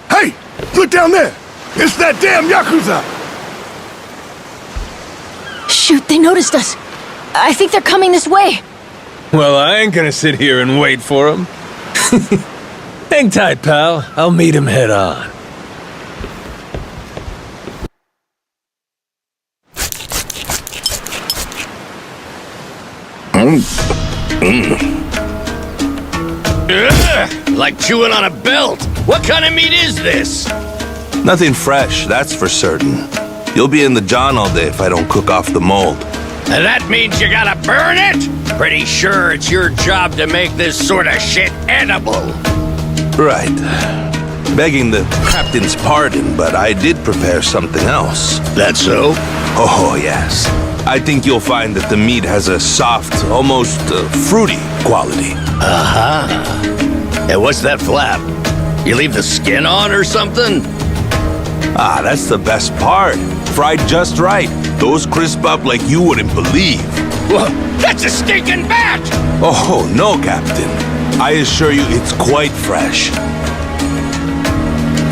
Hey! Look down there! It's that damn Yakuza! Shoot, they noticed us. I think they're coming this way. Well, I ain't gonna sit here and wait for him. Hang tight, pal. I'll meet him head on. Like chewing on a belt. What kind of meat is this? Nothing fresh, that's for certain. You'll be in the John all day if I don't cook off the mold. And that means you gotta burn it? Pretty sure it's your job to make this sort of shit edible. Right. Begging the captain's pardon, but I did prepare something else. That so? Oh, yes. I think you'll find that the meat has a soft, almost fruity quality. And what's that flap? You leave the skin on or something? Ah, that's the best part. Fried just right. Those crisp up like you wouldn't believe. Whoa, that's a stinking bat! Oh, no, Captain. I assure you it's quite fresh.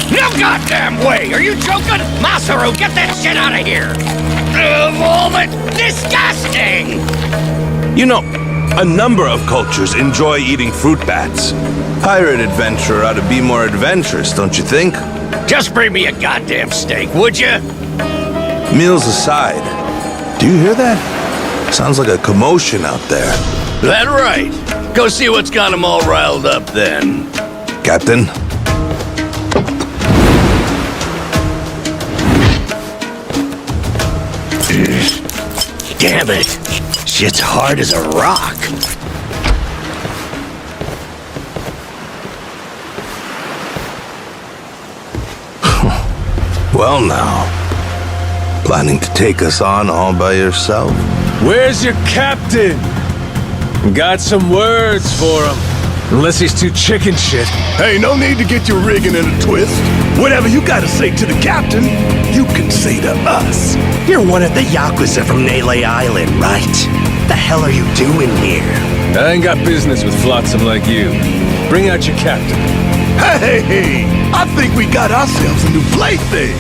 No goddamn way! Are you joking? Masaru, get that shit out of here! Vomit! Disgusting! You know, a number of cultures enjoy eating fruit bats. Pirate adventure ought to be more adventurous, don't you think? Just bring me a goddamn steak, would you? Meals aside, do you hear that? Sounds like a commotion out there. That right. Go see what's got them all riled up then. Captain? Damn it. Shit's hard as a rock. Well now, planning to take us on all by yourself? Where's your captain? Got some words for him. Unless he's too chicken shit. Hey, no need to get your rigging in a twist. Whatever you gotta say to the captain, you can say to us. You're one of the Yakuza from Nele Island, right? The hell are you doing here? I ain't got business with flotsam like you. Bring out your captain. Hey, I think we got ourselves a new plaything.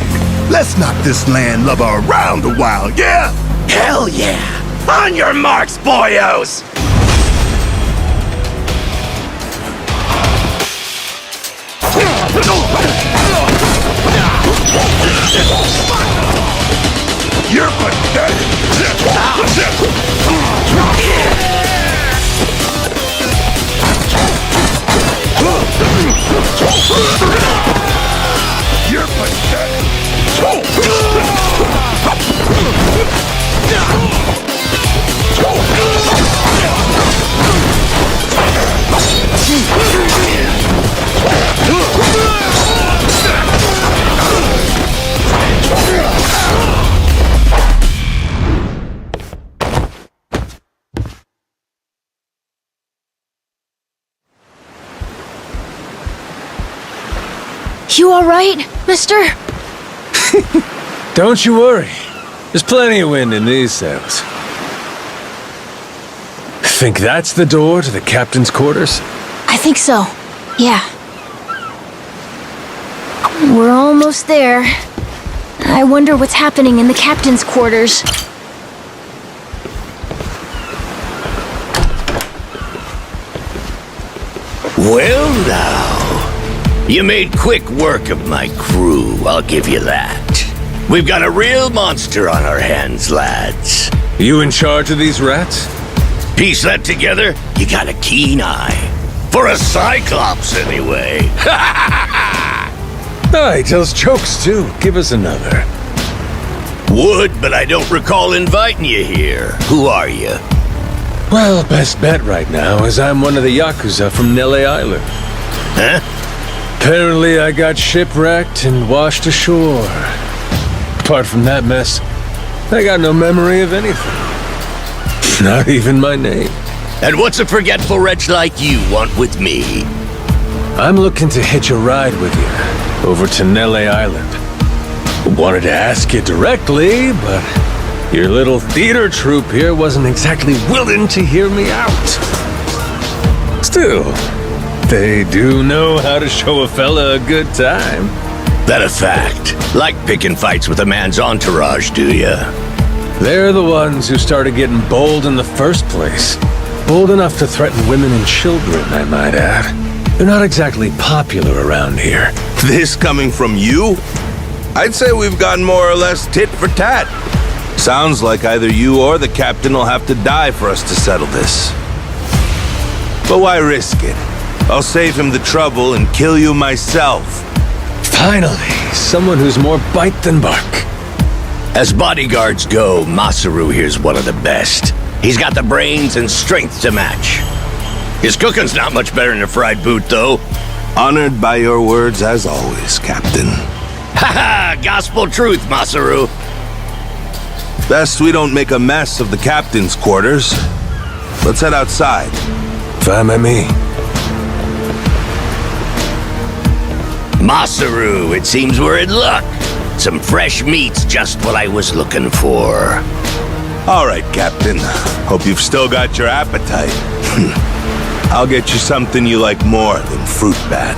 Let's knock this landlubber around a while, yeah? Hell yeah! On your marks, boyos! You're pathetic! You're pathetic! You alright, mister? Don't you worry. There's plenty of wind in these sails. Think that's the door to the captain's quarters? I think so. Yeah. We're almost there. I wonder what's happening in the captain's quarters. Well now, you made quick work of my crew, I'll give you that. We've got a real monster on our hands, lads. You in charge of these rats? Piece that together, you got a keen eye. For a Cyclops, anyway. Oh, he tells jokes too. Give us another. Would, but I don't recall inviting you here. Who are you? Well, best bet right now is I'm one of the Yakuza from Nele Island. Huh? Apparently I got shipwrecked and washed ashore. Apart from that mess, I got no memory of anything. Not even my name. And what's a forgetful wretch like you want with me? I'm looking to hitch a ride with you over to Nele Island. Wanted to ask you directly, but your little theater troupe here wasn't exactly willing to hear me out. Still, they do know how to show a fella a good time. That a fact? Like picking fights with a man's entourage, do ya? They're the ones who started getting bold in the first place. Bold enough to threaten women and children, I might add. They're not exactly popular around here. This coming from you? I'd say we've gotten more or less tit for tat. Sounds like either you or the captain will have to die for us to settle this. But why risk it? I'll save him the trouble and kill you myself. Finally, someone who's more bite than bark. As bodyguards go, Masaru here's one of the best. He's got the brains and strength to match. His cooking's not much better than a fried boot, though. Honored by your words as always, Captain. Ha ha! Gospel truth, Masaru. Best we don't make a mess of the captain's quarters. Let's head outside. Fine by me. Masaru, it seems we're in luck. Some fresh meat's just what I was looking for. All right, Captain. Hope you've still got your appetite. I'll get you something you like more than fruit bat.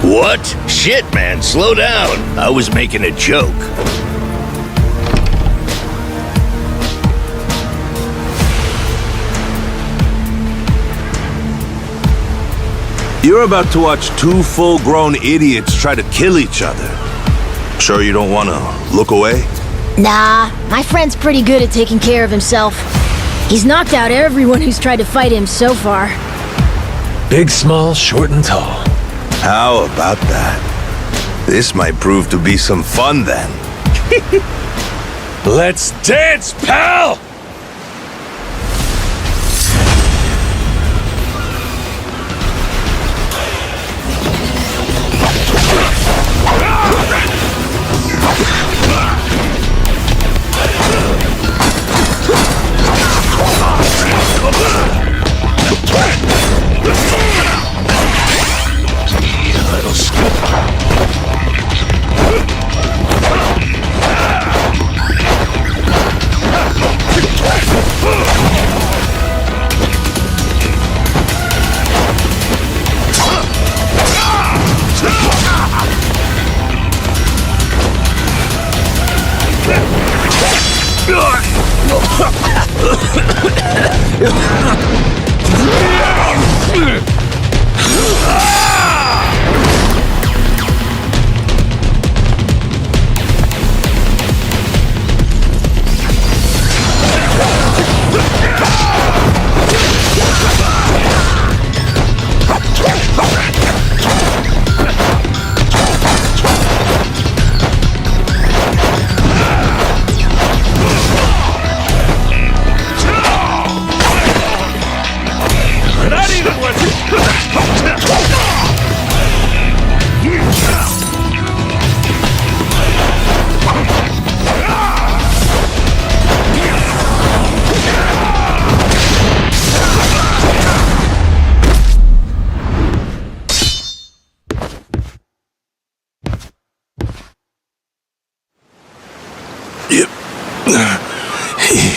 What? Shit, man, slow down. I was making a joke. You're about to watch two full-grown idiots try to kill each other. Sure you don't want to look away? Nah, my friend's pretty good at taking care of himself. He's knocked out everyone who's tried to fight him so far. Big, small, short, and tall. How about that? This might prove to be some fun then. Let's dance, pal!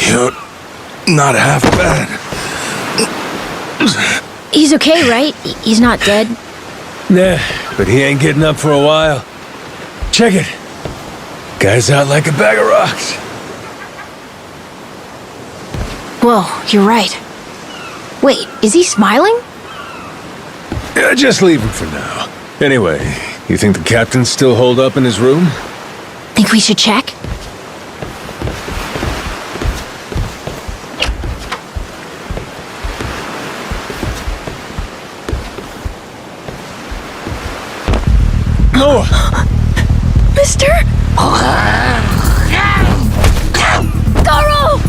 You're not half bad. He's okay, right? He's not dead? Nah, but he ain't getting up for a while. Check it. Guy's out like a bag of rocks. Whoa, you're right. Wait, is he smiling? Yeah, just leave him for now. Anyway, you think the captain's still holed up in his room? Think we should check? No! Mister? Goro!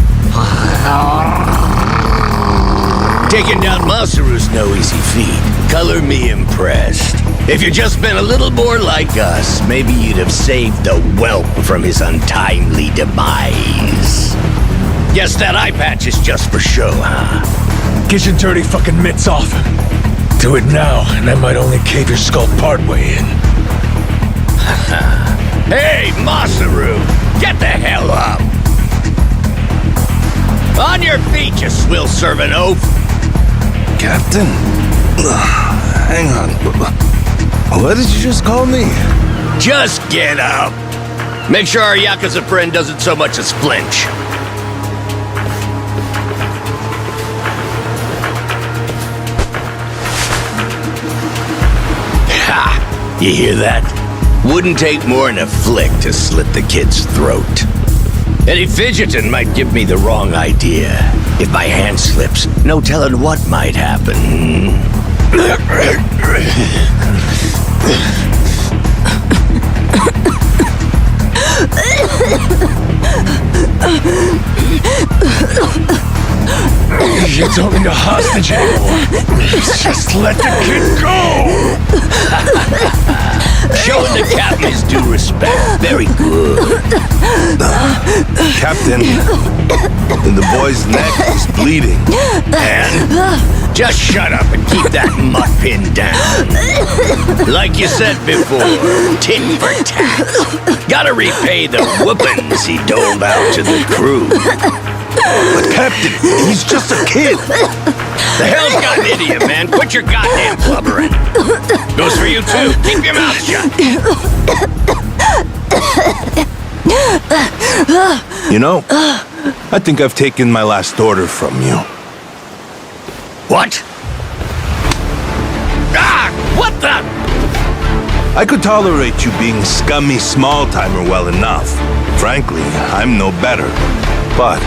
Taking down Masaru's no easy feat. Color me impressed. If you'd just been a little more like us, maybe you'd have saved the whelp from his untimely demise. Guess that eye patch is just for show, huh? Get your dirty fucking mitts off him. Do it now, and I might only cave your skull partway in. Hey, Masaru! Get the hell up! On your feet, you swill-serving oaf! Captain? Hang on. What did you just call me? Just get up! Make sure our Yakuza friend doesn't so much as flinch. Ha! You hear that? Wouldn't take more than a flick to slit the kid's throat. Any fidgeting might give me the wrong idea. If my hand slips, no telling what might happen. kid's only a hostage anymore. Just let the kid go! Showing the captain his due respect. Very good. Captain, the boy's neck is bleeding. And just shut up and keep that mutt pinned down. Like you said before, tit for tat. Gotta repay the whoopings he doled out to the crew. But Captain, he's just a kid. The hell's gotten into you, man? Quit your goddamn blubbering. Goes for you too. Keep your mouth shut. You know, I think I've taken my last order from you. What? Ah! What the? I could tolerate you being scummy small-timer well enough. Frankly, I'm no better. But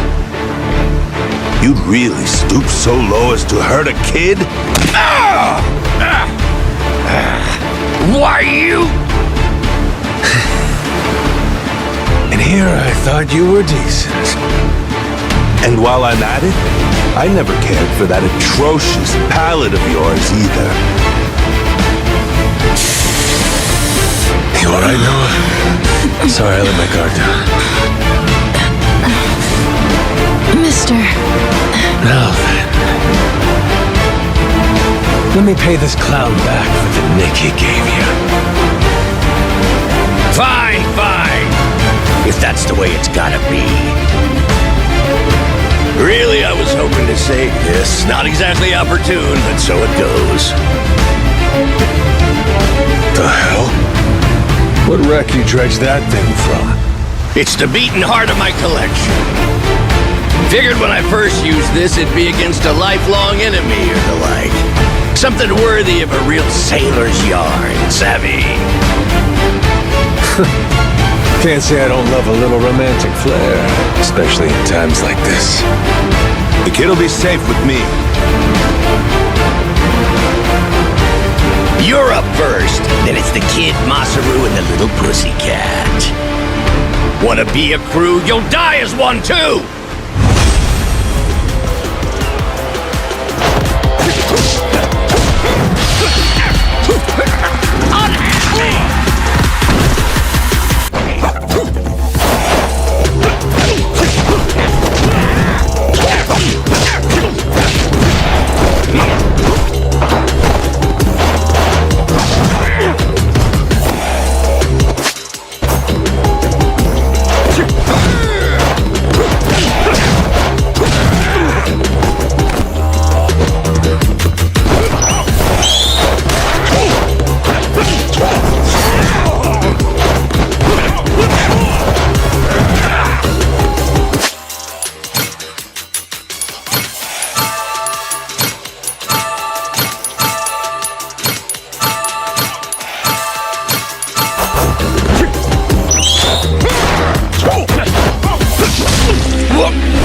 you'd really stoop so low as to hurt a kid? Why you? And here I thought you were decent. And while I'm at it, I never cared for that atrocious palate of yours either. You alright, Noah? Sorry, I let my guard down. Mister. Now then. Let me pay this clown back for the nick he gave you. Fine, fine. If that's the way it's gotta be. Really, I was hoping to say this. Not exactly opportune, but so it goes. The hell? What wreck you dredged that thing from? It's the beating heart of my collection. Figured when I first used this, it'd be against a lifelong enemy or the like. Something worthy of a real sailor's yarn, savvy? Can't say I don't love a little romantic flair, especially in times like this. The kid'll be safe with me. You're up first, then it's the kid, Masaru, and the little pussycat. Wanna be a crew? You'll die as one too!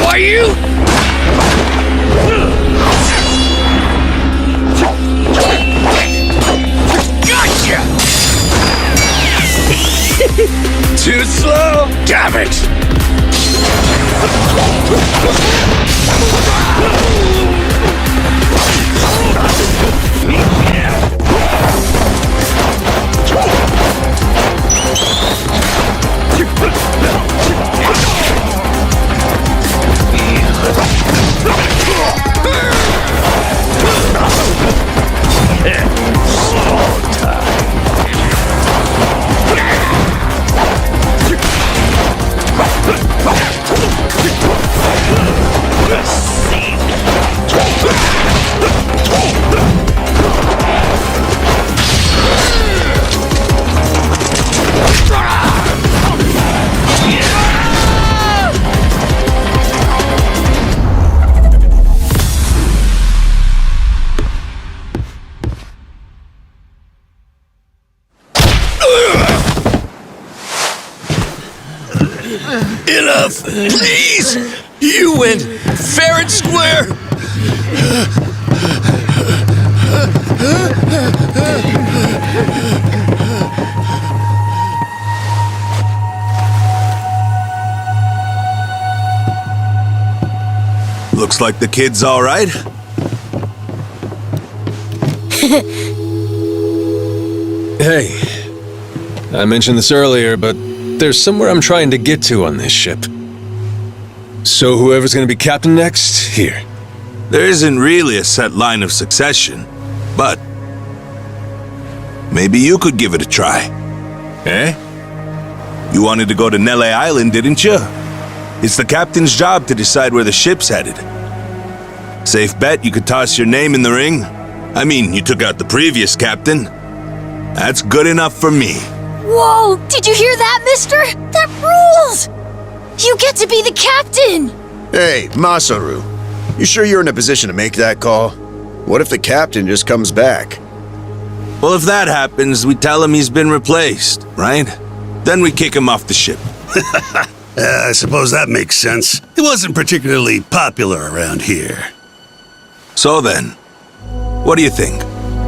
Why you? Gotcha! Too slow? Damn it! Enough! Please! You went fair and square! The Looks like the kid's all right. Hey, I mentioned this earlier, but there's somewhere I'm trying to get to on this ship. So whoever's gonna be captain next, here. There isn't really a set line of succession, but maybe you could give it a try. Eh? You wanted to go to Nele Island, didn't you? It's the captain's job to decide where the ship's headed. Safe bet you could toss your name in the ring. I mean, you took out the previous captain. That's good enough for me. Whoa! Did you hear that, mister? That rules! You get to be the captain! Hey, Masaru. You sure you're in a position to make that call? What if the captain just comes back? Well, if that happens, we tell him he's been replaced, right? Then we kick him off the ship. I suppose that makes sense. He wasn't particularly popular around here. So then, what do you think?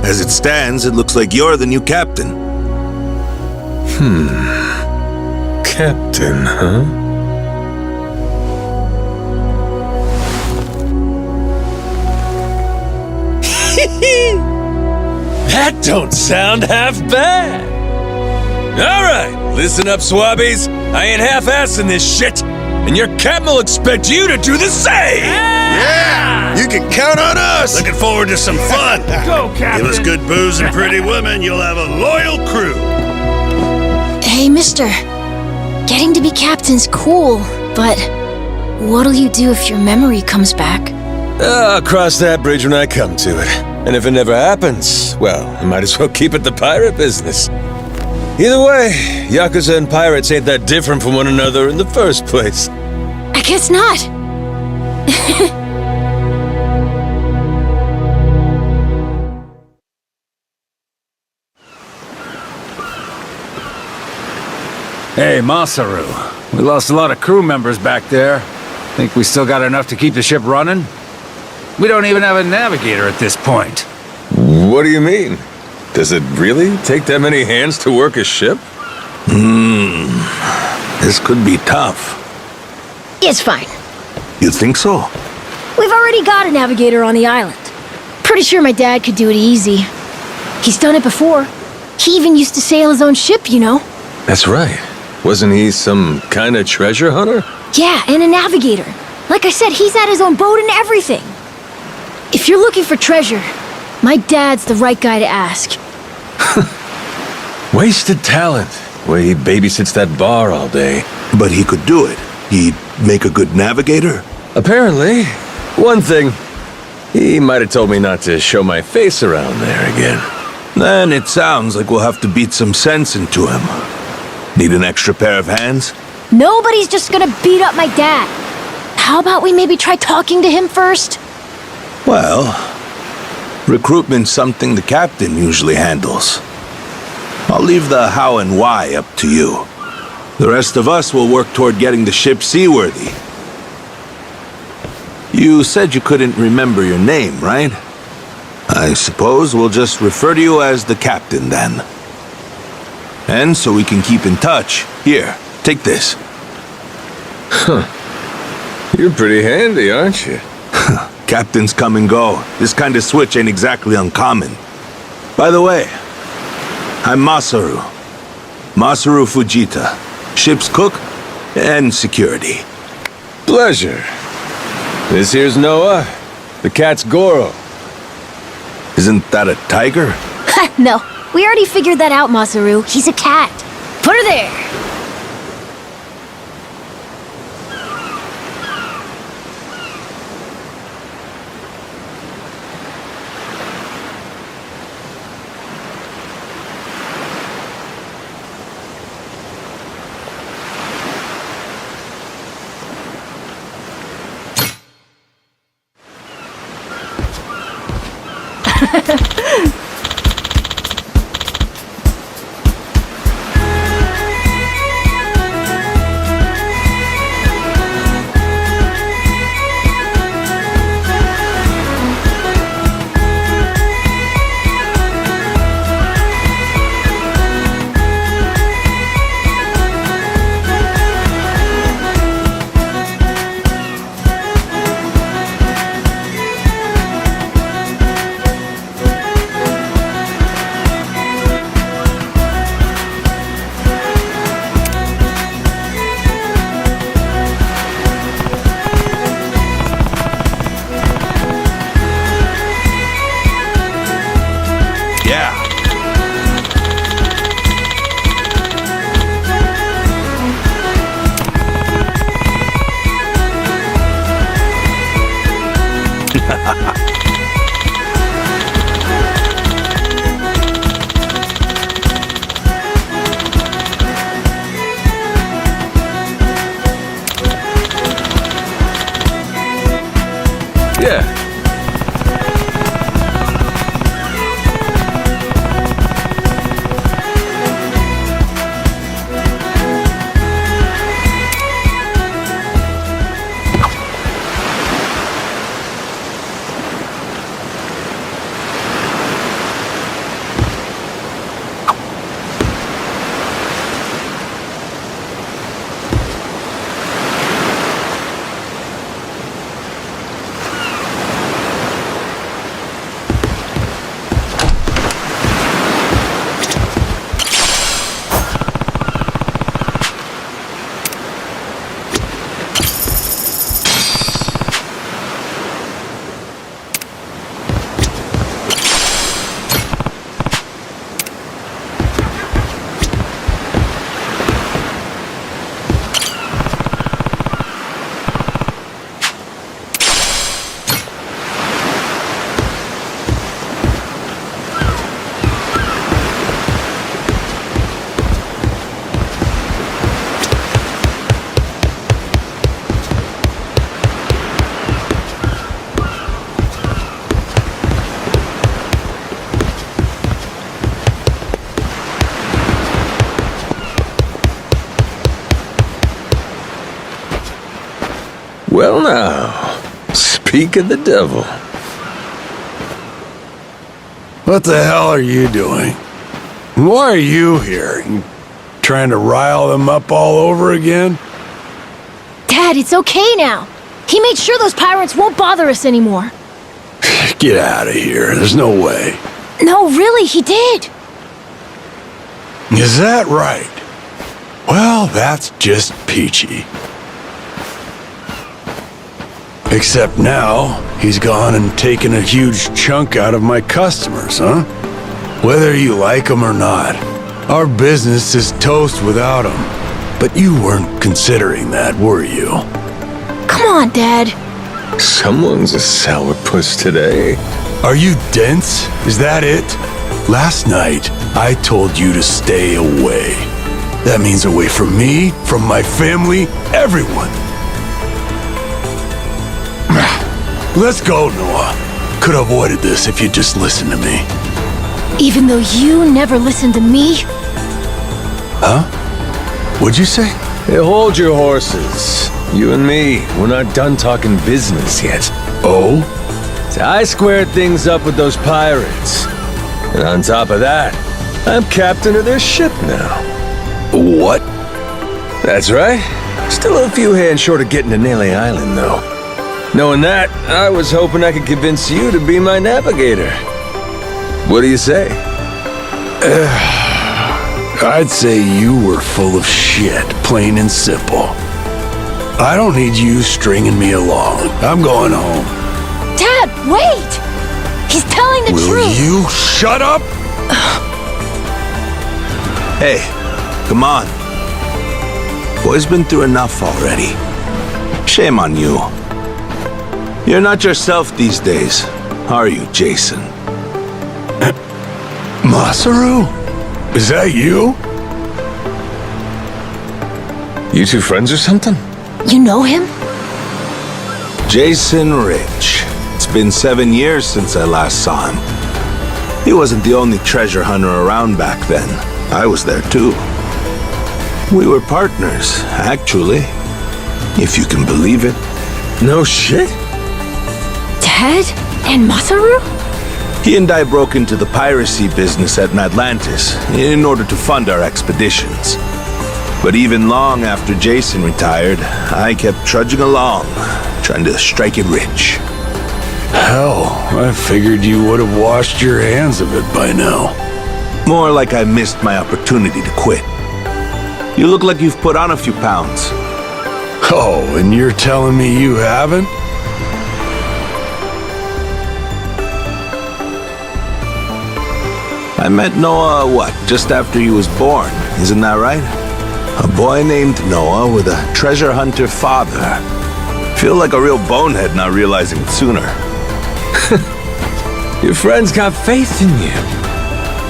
As it stands, it looks like you're the new captain. Captain, huh? That don't sound half bad. All right, listen up, swabbies. I ain't half-assing this shit, and your captain will expect you to do the same. Yeah! You can count on us! Looking forward to some fun. Go, Captain! Give us good booze and pretty women, you'll have a loyal crew. Hey, mister. Getting to be captain's cool, but what'll you do if your memory comes back? I'll cross that bridge when I come to it. And if it never happens, well, I might as well keep it the pirate business. Either way, Yakuza and pirates ain't that different from one another in the first place. I guess not. Hey, Masaru. We lost a lot of crew members back there. Think we still got enough to keep the ship running? We don't even have a navigator at this point. What do you mean? Does it really take that many hands to work a ship? This could be tough. It's fine. You think so? We've already got a navigator on the island. Pretty sure my dad could do it easy. He's done it before. He even used to sail his own ship, you know? That's right. Wasn't he some kind of treasure hunter? Yeah, and a navigator. Like I said, he's had his own boat and everything. If you're looking for treasure, my dad's the right guy to ask. Wasted talent. Way he babysits that bar all day. But he could do it. He'd make a good navigator. Apparently. One thing, he might have told me not to show my face around there again. Then it sounds like we'll have to beat some sense into him. Need an extra pair of hands? Nobody's just gonna beat up my dad. How about we maybe try talking to him first? Well, recruitment's something the captain usually handles. I'll leave the how and why up to you. The rest of us will work toward getting the ship seaworthy. You said you couldn't remember your name, right? I suppose we'll just refer to you as the captain then. And so we can keep in touch, here, take this. You're pretty handy, aren't you? Captains come and go. This kind of switch ain't exactly uncommon. By the way, I'm Masaru. Masaru Fujita. Ship's cook and security. Pleasure. This here's Noah. The cat's Goro. Isn't that a tiger? No, we already figured that out, Masaru. He's a cat. Put her there. Yeah. Well now, speak of the devil. What the hell are you doing? Why are you here? You trying to rile them up all over again? Dad, it's okay now. He made sure those pirates won't bother us anymore. Get out of here. There's no way. No, really, he did. Is that right? Well, that's just peachy. Except now, he's gone and taken a huge chunk out of my customers, huh? Whether you like them or not, our business is toast without him. But you weren't considering that, were you? Come on, Dad. Someone's a sourpuss today. Are you dense? Is that it? Last night, I told you to stay away. That means away from me, from my family, everyone. Let's go, Noah. Could have avoided this if you'd just listened to me. Even though you never listened to me? Huh? What'd you say? Hey, hold your horses. You and me, we're not done talking business yet. Oh? So I squared things up with those pirates. And on top of that, I'm captain of their ship now. What? That's right. Still a few hands short of getting to Nele Island, though. Knowing that, I was hoping I could convince you to be my navigator. What do you say? I'd say you were full of shit, plain and simple. I don't need you stringing me along. I'm going home. Dad, wait! He's telling the Will truth. you shut up? Hey, come on. Boy's been through enough already. Shame on you. You're not yourself these days, are you, Jason? Masaru? Is that you? You two friends or something? You know him? Jason Rich. It's been 7 years since I last saw him. He wasn't the only treasure hunter around back then. I was there too. We were partners, actually. If you can believe it. No shit? Dad? And Masaru? He and I broke into the piracy business at Atlantis in order to fund our expeditions. But even long after Jason retired, I kept trudging along, trying to strike it rich. Hell, I figured you would have washed your hands of it by now. More like I missed my opportunity to quit. You look like you've put on a few pounds. Oh, and you're telling me you haven't? I met Noah, just after he was born, isn't that right? A boy named Noah with a treasure hunter father. Feel like a real bonehead not realizing it sooner. Your friends got faith in you.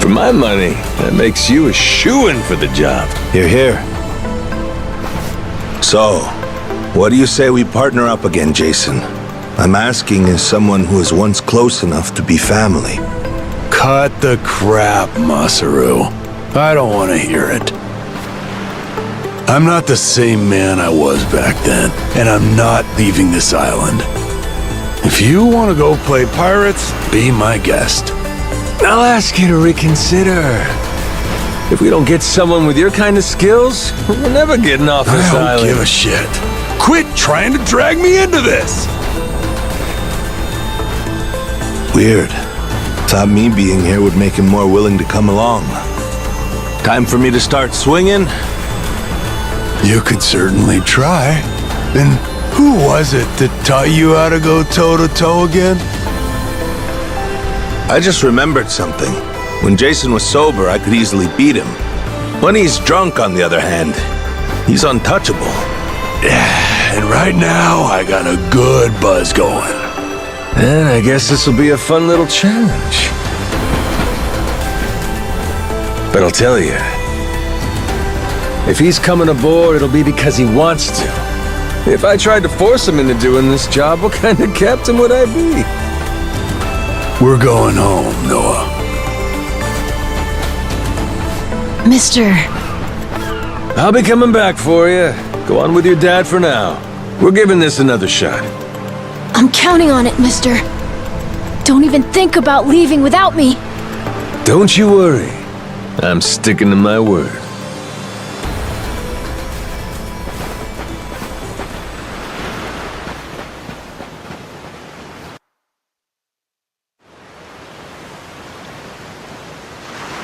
For my money, that makes you a shoo-in for the job. You're here. So, what do you say we partner up again, Jason? I'm asking as someone who was once close enough to be family. Cut the crap, Masaru. I don't want to hear it. I'm not the same man I was back then, and I'm not leaving this island. If you want to go play pirates, be my guest. I'll ask you to reconsider. If we don't get someone with your kind of skills, we're never getting off this I don't island. give a shit. Quit trying to drag me into this! Weird. Thought me being here would make him more willing to come along. Time for me to start swinging? You could certainly try. And who was it that taught you how to go toe-to-toe again? I just remembered something. When Jason was sober, I could easily beat him. When he's drunk, on the other hand, he's untouchable. Yeah, and right now, I got a good buzz going. And I guess this will be a fun little challenge. But I'll tell you, if he's coming aboard, it'll be because he wants to. If I tried to force him into doing this job, what kind of captain would I be? We're going home, Noah. Mister, I'll be coming back for you. Go on with your dad for now. We're giving this another shot. I'm counting on it, mister. Don't even think about leaving without me. Don't you worry. I'm sticking to my word.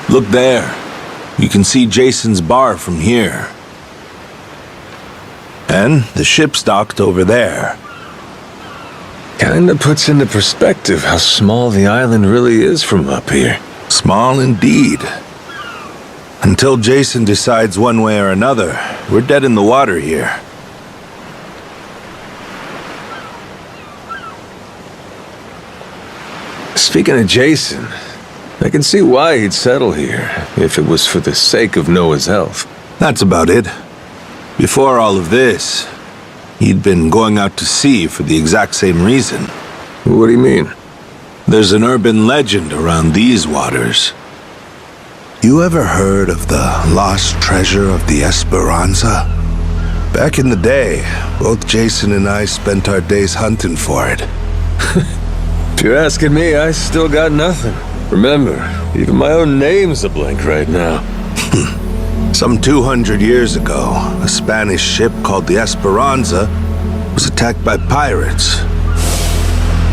Look there. You can see Jason's bar from here. And the ship's docked over there. Kinda puts into perspective how small the island really is from up here. Small indeed. Until Jason decides one way or another, we're dead in the water here. Speaking of Jason, I can see why he'd settle here, if it was for the sake of Noah's health. That's about it. Before all of this, he'd been going out to sea for the exact same reason. What do you mean? There's an urban legend around these waters. You ever heard of the lost treasure of the Esperanza? Back in the day, both Jason and I spent our days hunting for it. If you're asking me, I still got nothing. Remember, even my own name's a blank right now. Some 200 years ago, a Spanish ship called the Esperanza was attacked by pirates.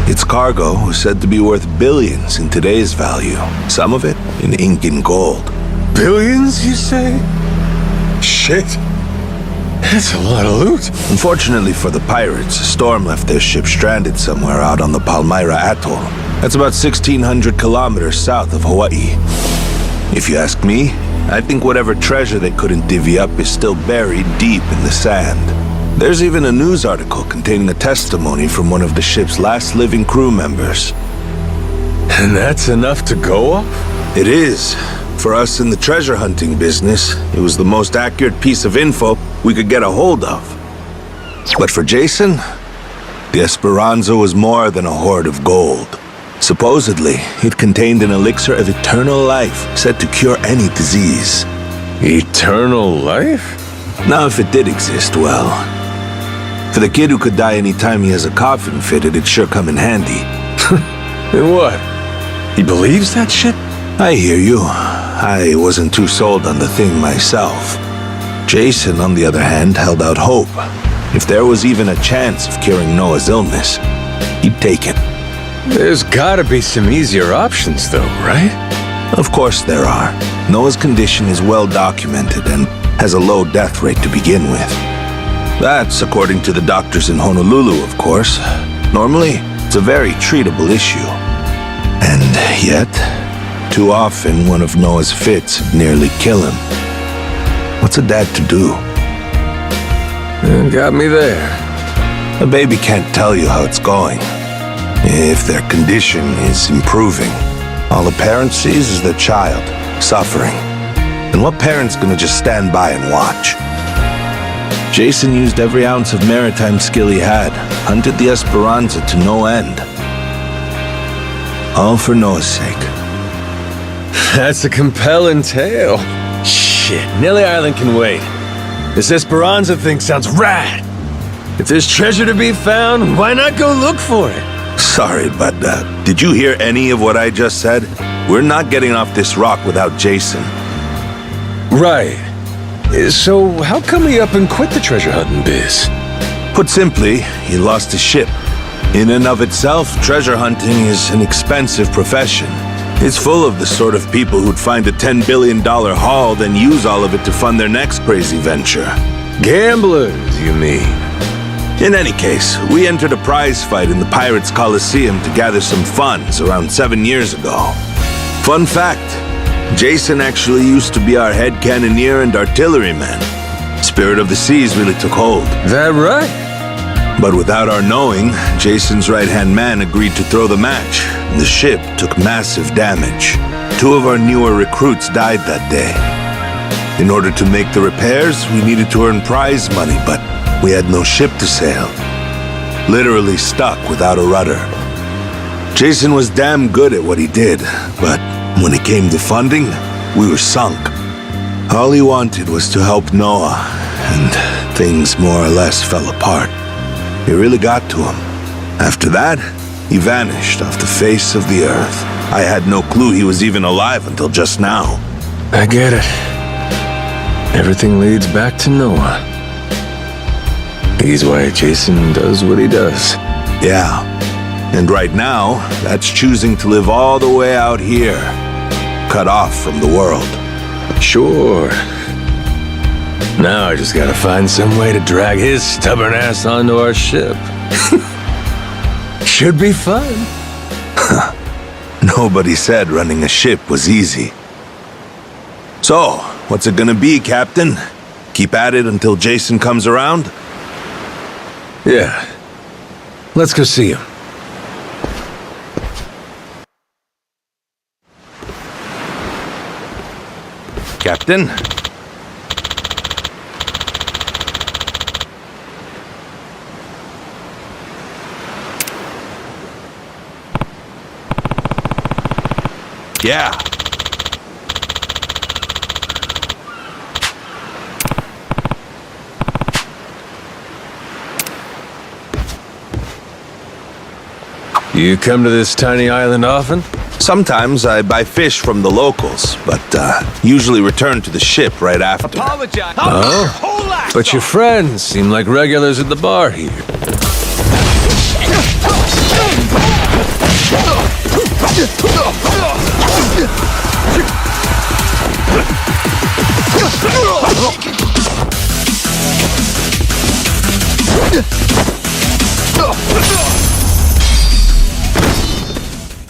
Its cargo was said to be worth billions in today's value, some of it in ink and gold. Billions, you say? Shit. That's a lot of loot. Unfortunately for the pirates, a storm left their ship stranded somewhere out on the Palmyra Atoll. That's about 1,600 kilometers south of Hawaii. If you ask me, I think whatever treasure they couldn't divvy up is still buried deep in the sand. There's even a news article containing a testimony from one of the ship's last living crew members. And that's enough to go off? It is. For us in the treasure hunting business, it was the most accurate piece of info we could get a hold of. But for Jason, the Esperanza was more than a hoard of gold. Supposedly, it contained an elixir of eternal life, said to cure any disease. Eternal life? Now, if it did exist, well, for the kid who could die any time he has a coffin fitted, it'd sure come in handy. And what? He believes that shit? I hear you. I wasn't too sold on the thing myself. Jason, on the other hand, held out hope. If there was even a chance of curing Noah's illness, he'd take it. There's gotta be some easier options, though, right? Of course there are. Noah's condition is well documented and has a low death rate to begin with. That's according to the doctors in Honolulu, of course. Normally, it's a very treatable issue. And yet, too often one of Noah's fits nearly kill him. What's a dad to do? Got me there. A baby can't tell you how it's going. If their condition is improving, all the parent sees is their child suffering. And what parent's gonna just stand by and watch? Jason used every ounce of maritime skill he had, hunted the Esperanza to no end. All for Noah's sake. That's a compelling tale. Shit, Nelly Island can wait. This Esperanza thing sounds rad. If there's treasure to be found, why not go look for it? Sorry, but did you hear any of what I just said? We're not getting off this rock without Jason. Right. So how come he up and quit the treasure hunting biz? Put simply, he lost his ship. In and of itself, treasure hunting is an expensive profession. It's full of the sort of people who'd find a $10 billion haul, then use all of it to fund their next crazy venture. Gamblers, you mean? In any case, we entered a prize fight in the Pirates Coliseum to gather some funds around 7 years ago. Fun fact, Jason actually used to be our head cannoneer and artilleryman. Spirit of the Seas really took hold. That right? But without our knowing, Jason's right-hand man agreed to throw the match. The ship took massive damage. 2 of our newer recruits died that day. In order to make the repairs, we needed to earn prize money, but we had no ship to sail. Literally stuck without a rudder. Jason was damn good at what he did, but when it came to funding, we were sunk. All he wanted was to help Noah, and things more or less fell apart. It really got to him. After that, he vanished off the face of the earth. I had no clue he was even alive until just now. I get it. Everything leads back to Noah. He's why Jason does what he does. Yeah. And right now, that's choosing to live all the way out here, cut off from the world. Sure. Now I just gotta find some way to drag his stubborn ass onto our ship. Should be fun. Nobody said running a ship was easy. So, what's it gonna be, Captain? Keep at it until Jason comes around? Yeah. Let's go see him. Captain? Yeah. You come to this tiny island often? Sometimes I buy fish from the locals, but usually return to the ship right after. Apologize. Oh? But your friends seem like regulars at the bar here.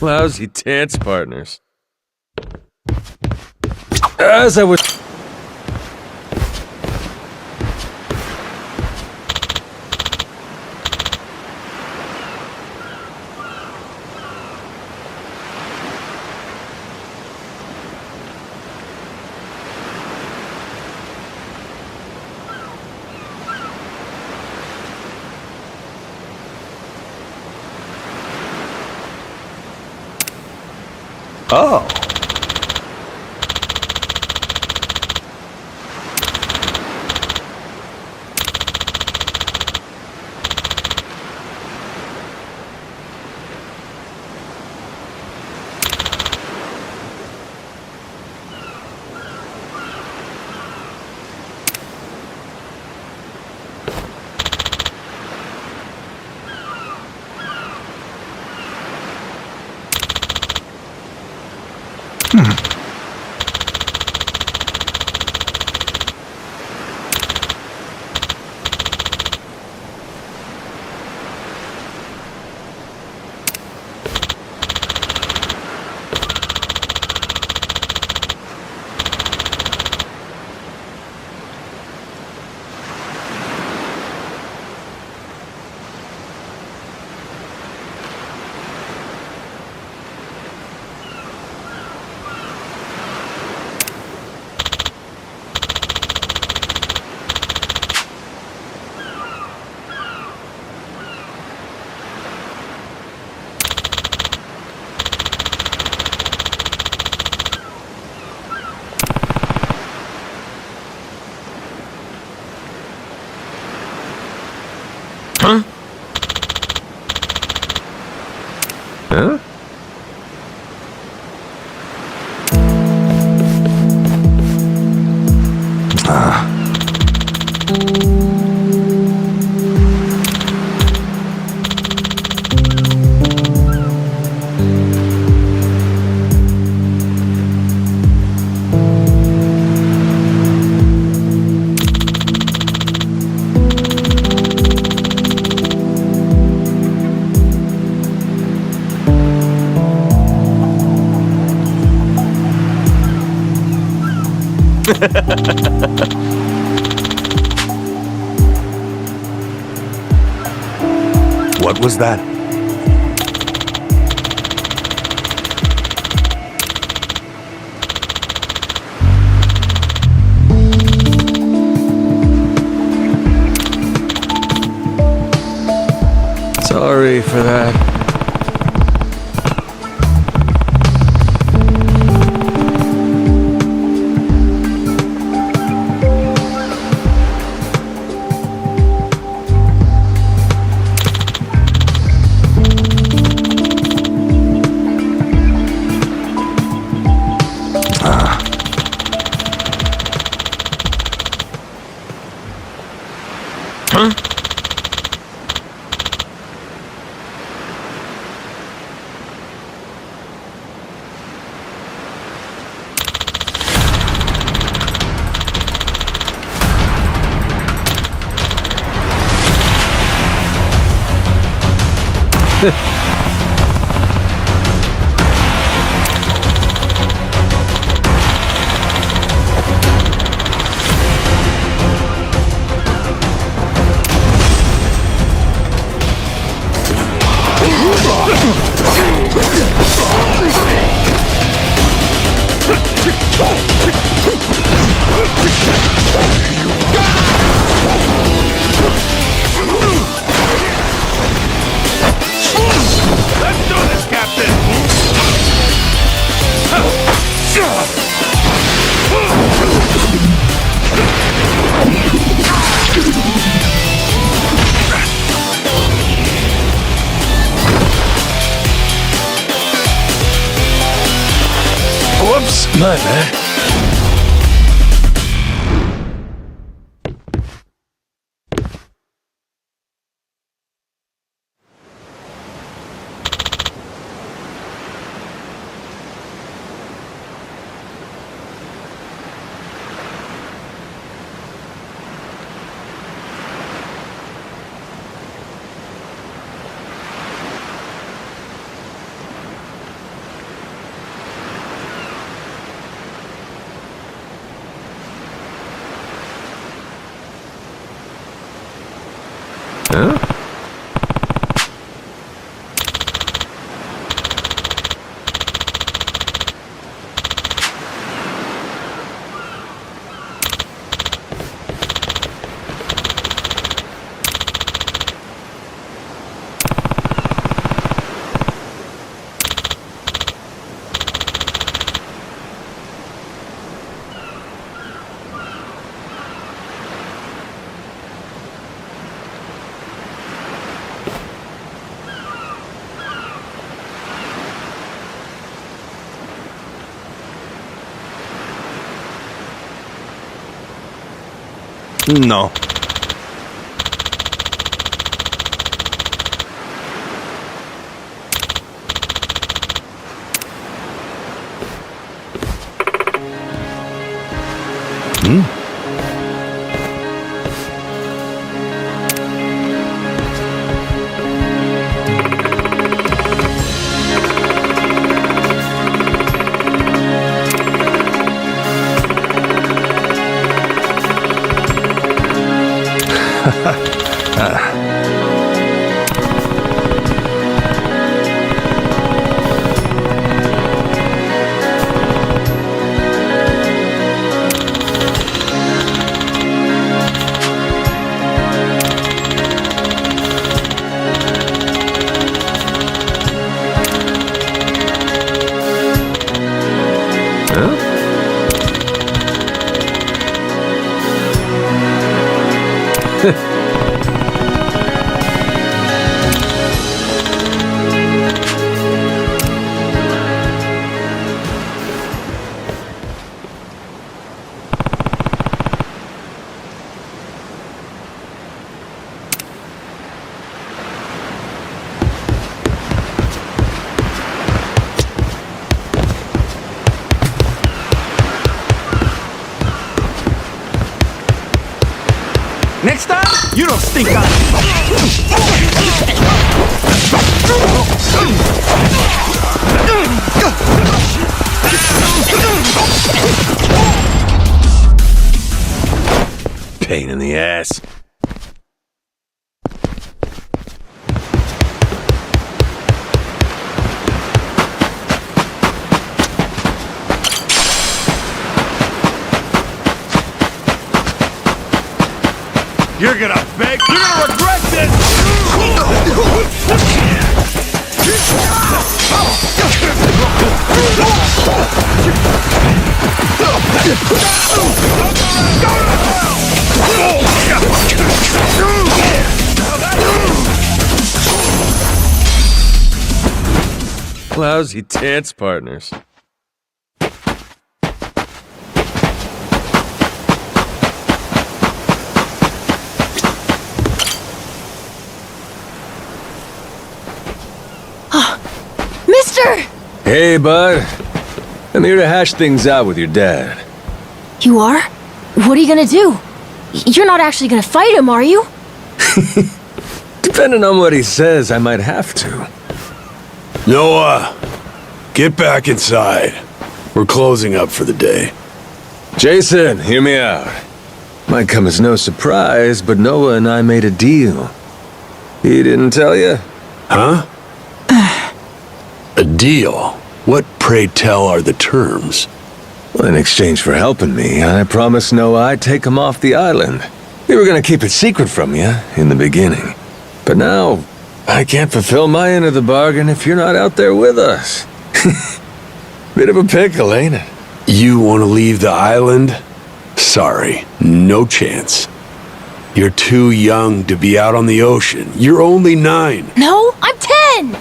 Lousy dance partners. As I was... Oh. What was that? Sorry for that. Let's do this, Captain! Whoops, my bad. Huh? No. Next time, you don't stink on pain in the ass. You're gonna beg. You're gonna regret this. Lousy dance partners. Mister! Hey, bud. I'm here to hash things out with your dad. You are? What are you gonna do? You're not actually gonna fight him, are you? Depending on what he says, I might have to. Noah, get back inside. We're closing up for the day. Jason, hear me out. Might come as no surprise, but Noah and I made a deal. He didn't tell you? Huh? A deal? What, pray tell, are the terms? Well, in exchange for helping me, I promised Noah I'd take him off the island. We were gonna keep it secret from you in the beginning. But now, I can't fulfill my end of the bargain if you're not out there with us. Bit of a pickle, ain't it? You want to leave the island? Sorry, no chance. You're too young to be out on the ocean. You're only 9. No, I'm 10!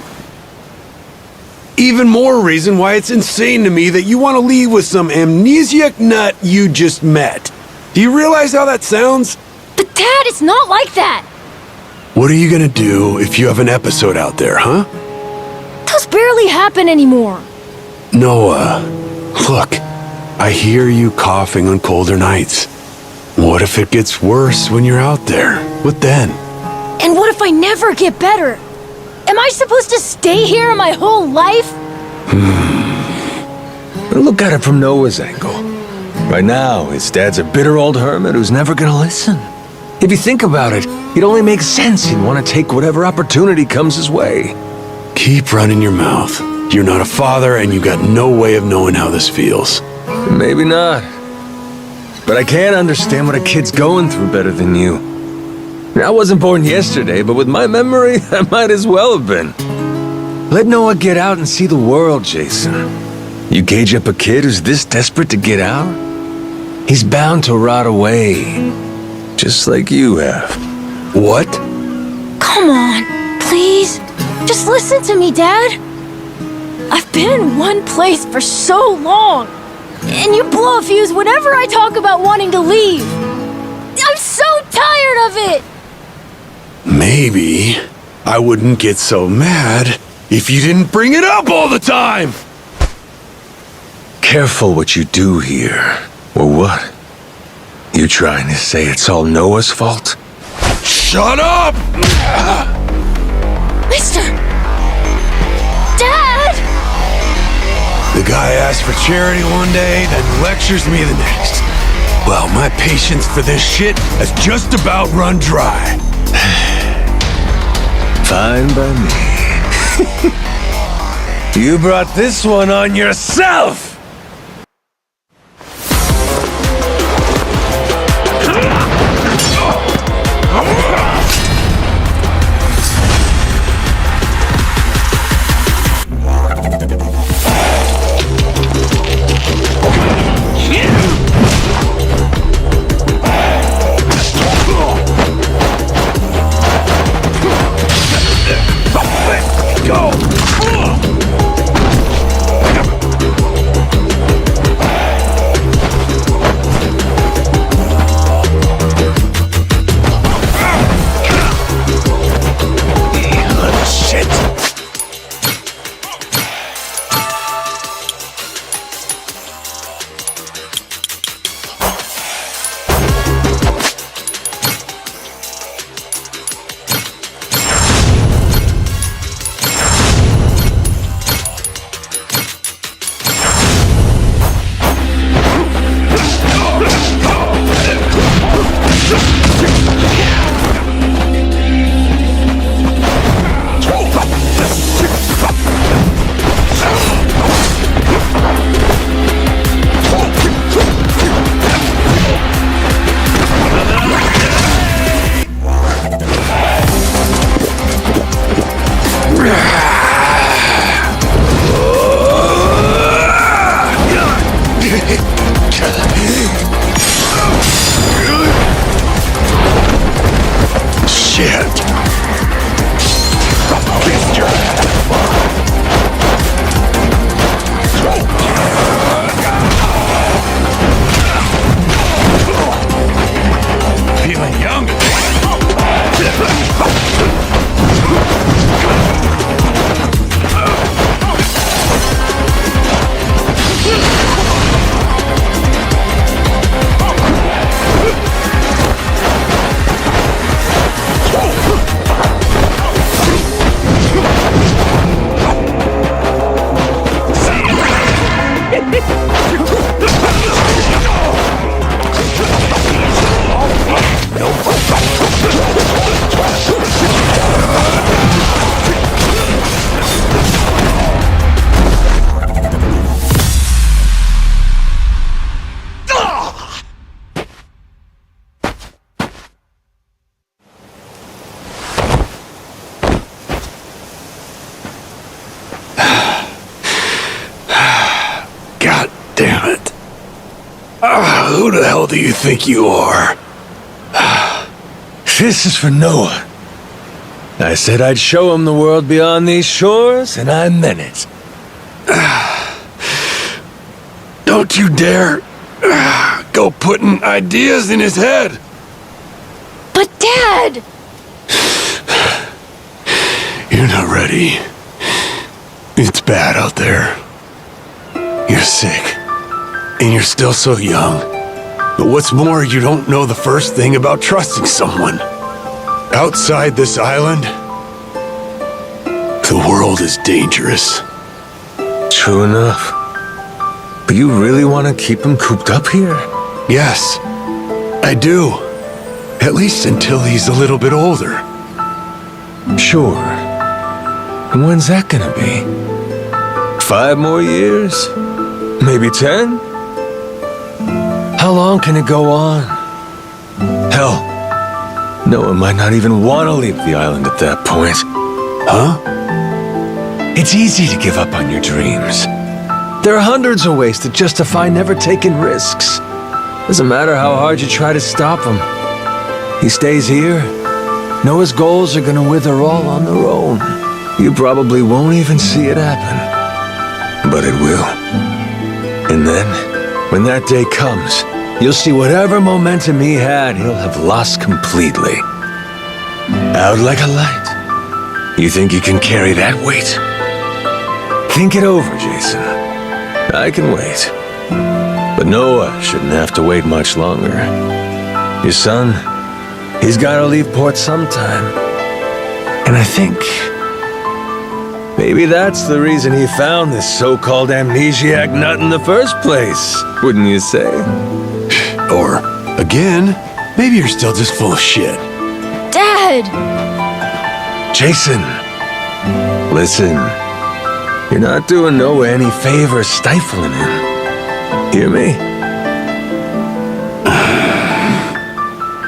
Even more reason why it's insane to me that you want to leave with some amnesiac nut you just met. Do you realize how that sounds? But Dad, it's not like that! What are you gonna do if you have an episode out there, huh? Those barely happen anymore. Noah, look, I hear you coughing on colder nights. What if it gets worse when you're out there? What then? And what if I never get better? Am I supposed to stay here my whole life? Look at it from Noah's angle. Right now, his dad's a bitter old hermit who's never gonna listen. If you think about it, it only makes sense he'd want to take whatever opportunity comes his way. Keep running your mouth. You're not a father and you got no way of knowing how this feels. Maybe not. But I can't understand what a kid's going through better than you. I wasn't born yesterday, but with my memory, I might as well have been. Let Noah get out and see the world, Jason. You gauge up a kid who's this desperate to get out? He's bound to rot away. Just like you have. What? Come on, please. Just listen to me, Dad. I've been in one place for so long. And you blow a fuse whenever I talk about wanting to leave. I'm so tired of it! Maybe I wouldn't get so mad if you didn't bring it up all the time! Careful what you do here. Or what? You trying to say it's all Noah's fault? Shut up! Mister! Dad! The guy asks for charity one day, then lectures me the next. Well, my patience for this shit has just about run dry. Fine by me. You brought this one on yourself! Who the hell do you think you are? This is for Noah. I said I'd show him the world beyond these shores, and I meant it. Don't you dare go putting ideas in his head. But Dad! You're not ready. It's bad out there. You're sick. And you're still so young. But what's more, you don't know the first thing about trusting someone. Outside this island, the world is dangerous. True enough. But you really want to keep him cooped up here? Yes, I do. At least until he's a little bit older. Sure. And when's that gonna be? 5 more years? Maybe 10? How long can it go on? Hell, Noah might not even want to leave the island at that point. Huh? It's easy to give up on your dreams. There are hundreds of ways to justify never taking risks. Doesn't matter how hard you try to stop him. He stays here. Noah's goals are gonna wither all on their own. You probably won't even see it happen. But it will. And then, when that day comes, you'll see whatever momentum he had, he'll have lost completely. Out like a light. You think you can carry that weight? Think it over, Jason. I can wait. But Noah shouldn't have to wait much longer. Your son, he's gotta leave port sometime. And I think maybe that's the reason he found this so-called amnesiac nut in the first place, wouldn't you say? Or, again, maybe you're still just full of shit. Dad! Jason, listen. You're not doing Noah any favors stifling him. Hear me?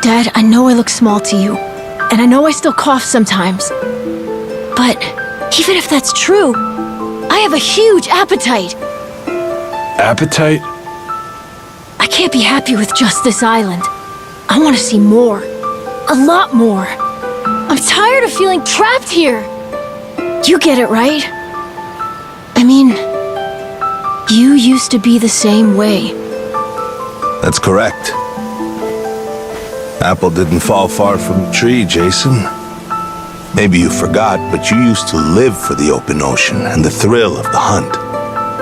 Dad, I know I look small to you, and I know I still cough sometimes. But even if that's true, I have a huge appetite. Appetite? I can't be happy with just this island. I want to see more. A lot more. I'm tired of feeling trapped here. You get it, right? I mean, you used to be the same way. That's correct. Apple didn't fall far from the tree, Jason. Maybe you forgot, but you used to live for the open ocean and the thrill of the hunt.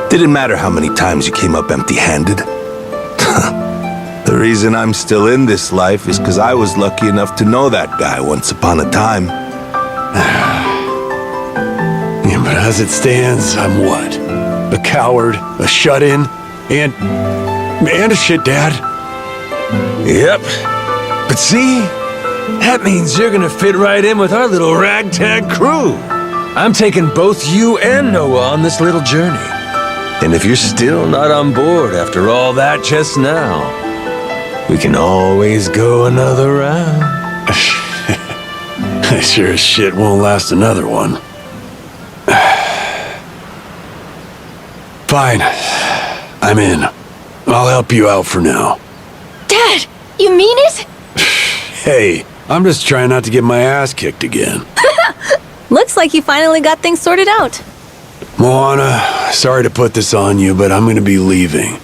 Didn't matter how many times you came up empty-handed. The reason I'm still in this life is because I was lucky enough to know that guy once upon a time. Yeah, but as it stands, I'm what? A coward, a shut-in, and a shit dad. Yep. But see, that means you're gonna fit right in with our little ragtag crew. I'm taking both you and Noah on this little journey. And if you're still not on board after all that just now, we can always go another round. I sure as shit won't last another one. Fine. I'm in. I'll help you out for now. Dad, you mean it? Hey, I'm just trying not to get my ass kicked again. Looks like you finally got things sorted out. Moana, sorry to put this on you, but I'm gonna be leaving.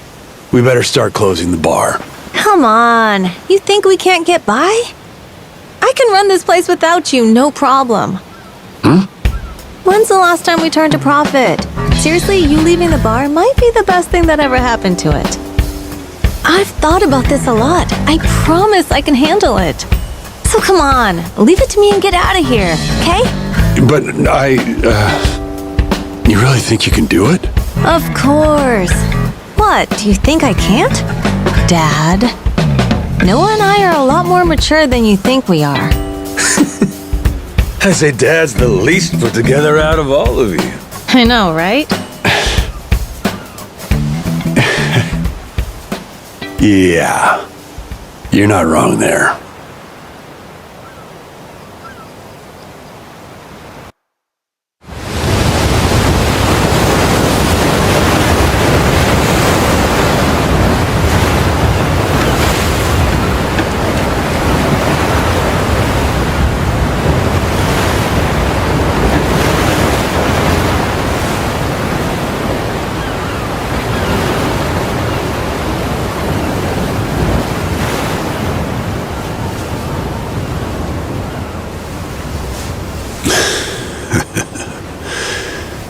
We better start closing the bar. Come on. You think we can't get by? I can run this place without you, no problem. When's the last time we turned a profit? Seriously, you leaving the bar might be the best thing that ever happened to it. I've thought about this a lot. I promise I can handle it. So come on, leave it to me and get out of here, okay? But you really think you can do it? Of course. What, do you think I can't? Dad, Noah and I are a lot more mature than you think we are. I say Dad's the least put together out of all of you. I know, right? Yeah. You're not wrong there.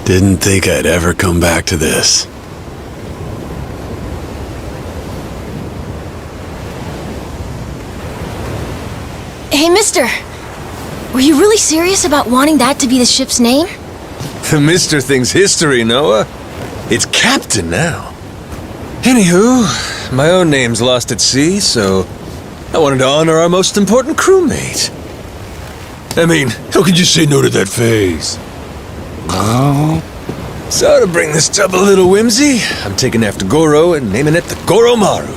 Didn't think I'd ever come back to this. Hey, mister. Were you really serious about wanting that to be the ship's name? The Mister thing's history, Noah. It's Captain now. Anywho, my own name's lost at sea, so I wanted to honor our most important crewmate. I mean, how could you say no to that face? Oh. So to bring this tub a little whimsy, I'm taking after Goro and naming it the Goromaru.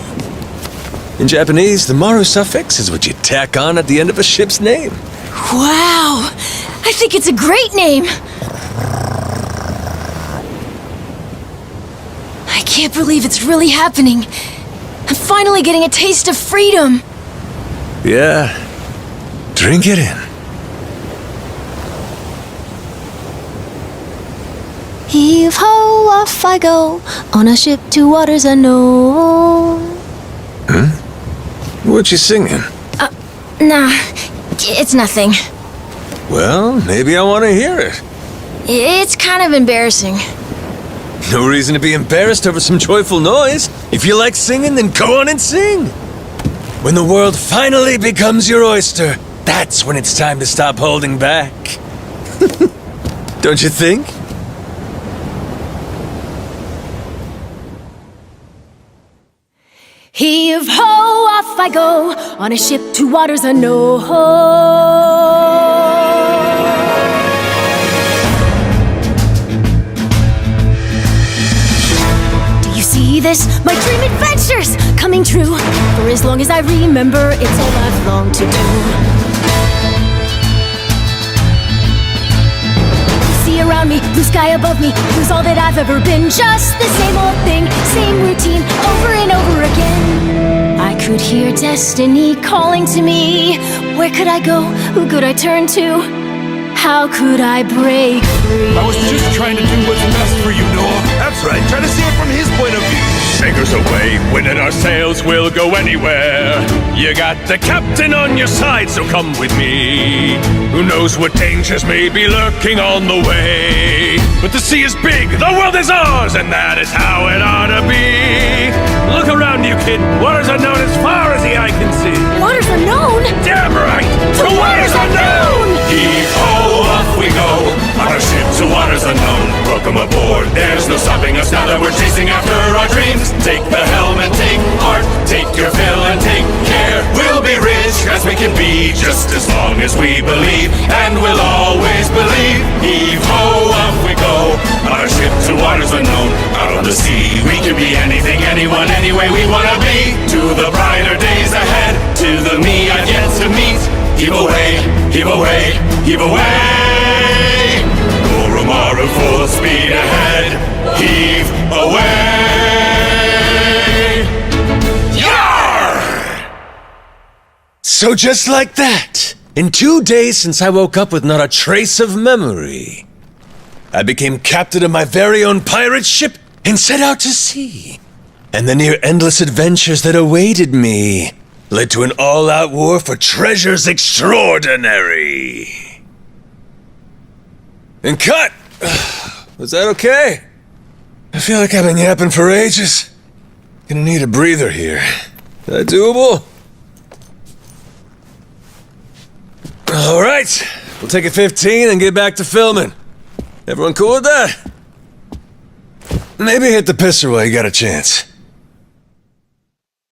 In Japanese, the Maru suffix is what you tack on at the end of a ship's name. Wow! I think it's a great name! I can't believe it's really happening. I'm finally getting a taste of freedom. Yeah. Drink it in. Heave ho, off I go, on a ship to waters unknown. What you singing? Nah, it's nothing. Well, maybe I want to hear it. It's kind of embarrassing. No reason to be embarrassed over some joyful noise. If you like singing, then go on and sing. When the world finally becomes your oyster, that's when it's time to stop holding back. Don't you think? Heave ho, off I go, on a ship to waters unknown. Do you see this? My dream adventures coming true. For as long as I remember, it's all I've longed to do. See around me, blue sky above me, lose all that I've ever been. Just the same old thing, same routine, over and over again. I could hear destiny calling to me. Where could I go? Who could I turn to? How could I break free? I was just trying to do what's best for you, Noah. That's right, try to see it from his point of view. Anchors away, winning our sails, we'll go anywhere. You got the captain on your side, so come with me. Who knows what dangers may be lurking on the way. But the sea is big, the world is ours, and that is how it ought to be. Look around you, kid, waters unknown as far as the eye can see. Waters unknown? Damn right, To waters unknown! Heave-ho, off we go, on our ship to waters unknown. Welcome aboard, there's no stopping us now that we're chasing after our dreams. Take the helm and take heart, take your fill and take care. We'll be rich as we can be, just as long as we believe, and we'll always believe. Heave-ho, off we go, on our ship to waters unknown. Out on the sea, we can be anything, anyone, any way we wanna be. To the brighter days ahead, to the me I've yet to meet. Heave away, heave away, heave away. Goromaru full speed ahead. Heave away. Yarr! So just like that, in 2 days since I woke up with not a trace of memory, I became captain of my very own pirate ship and set out to sea. And the near endless adventures that awaited me led to an all-out war for treasures extraordinary. And cut! Was that okay? I feel like I've been yapping for ages. Gonna need a breather here. Is that doable? Alright, we'll take a 15 and get back to filming. Everyone cool with that? Maybe hit the pisser while you got a chance.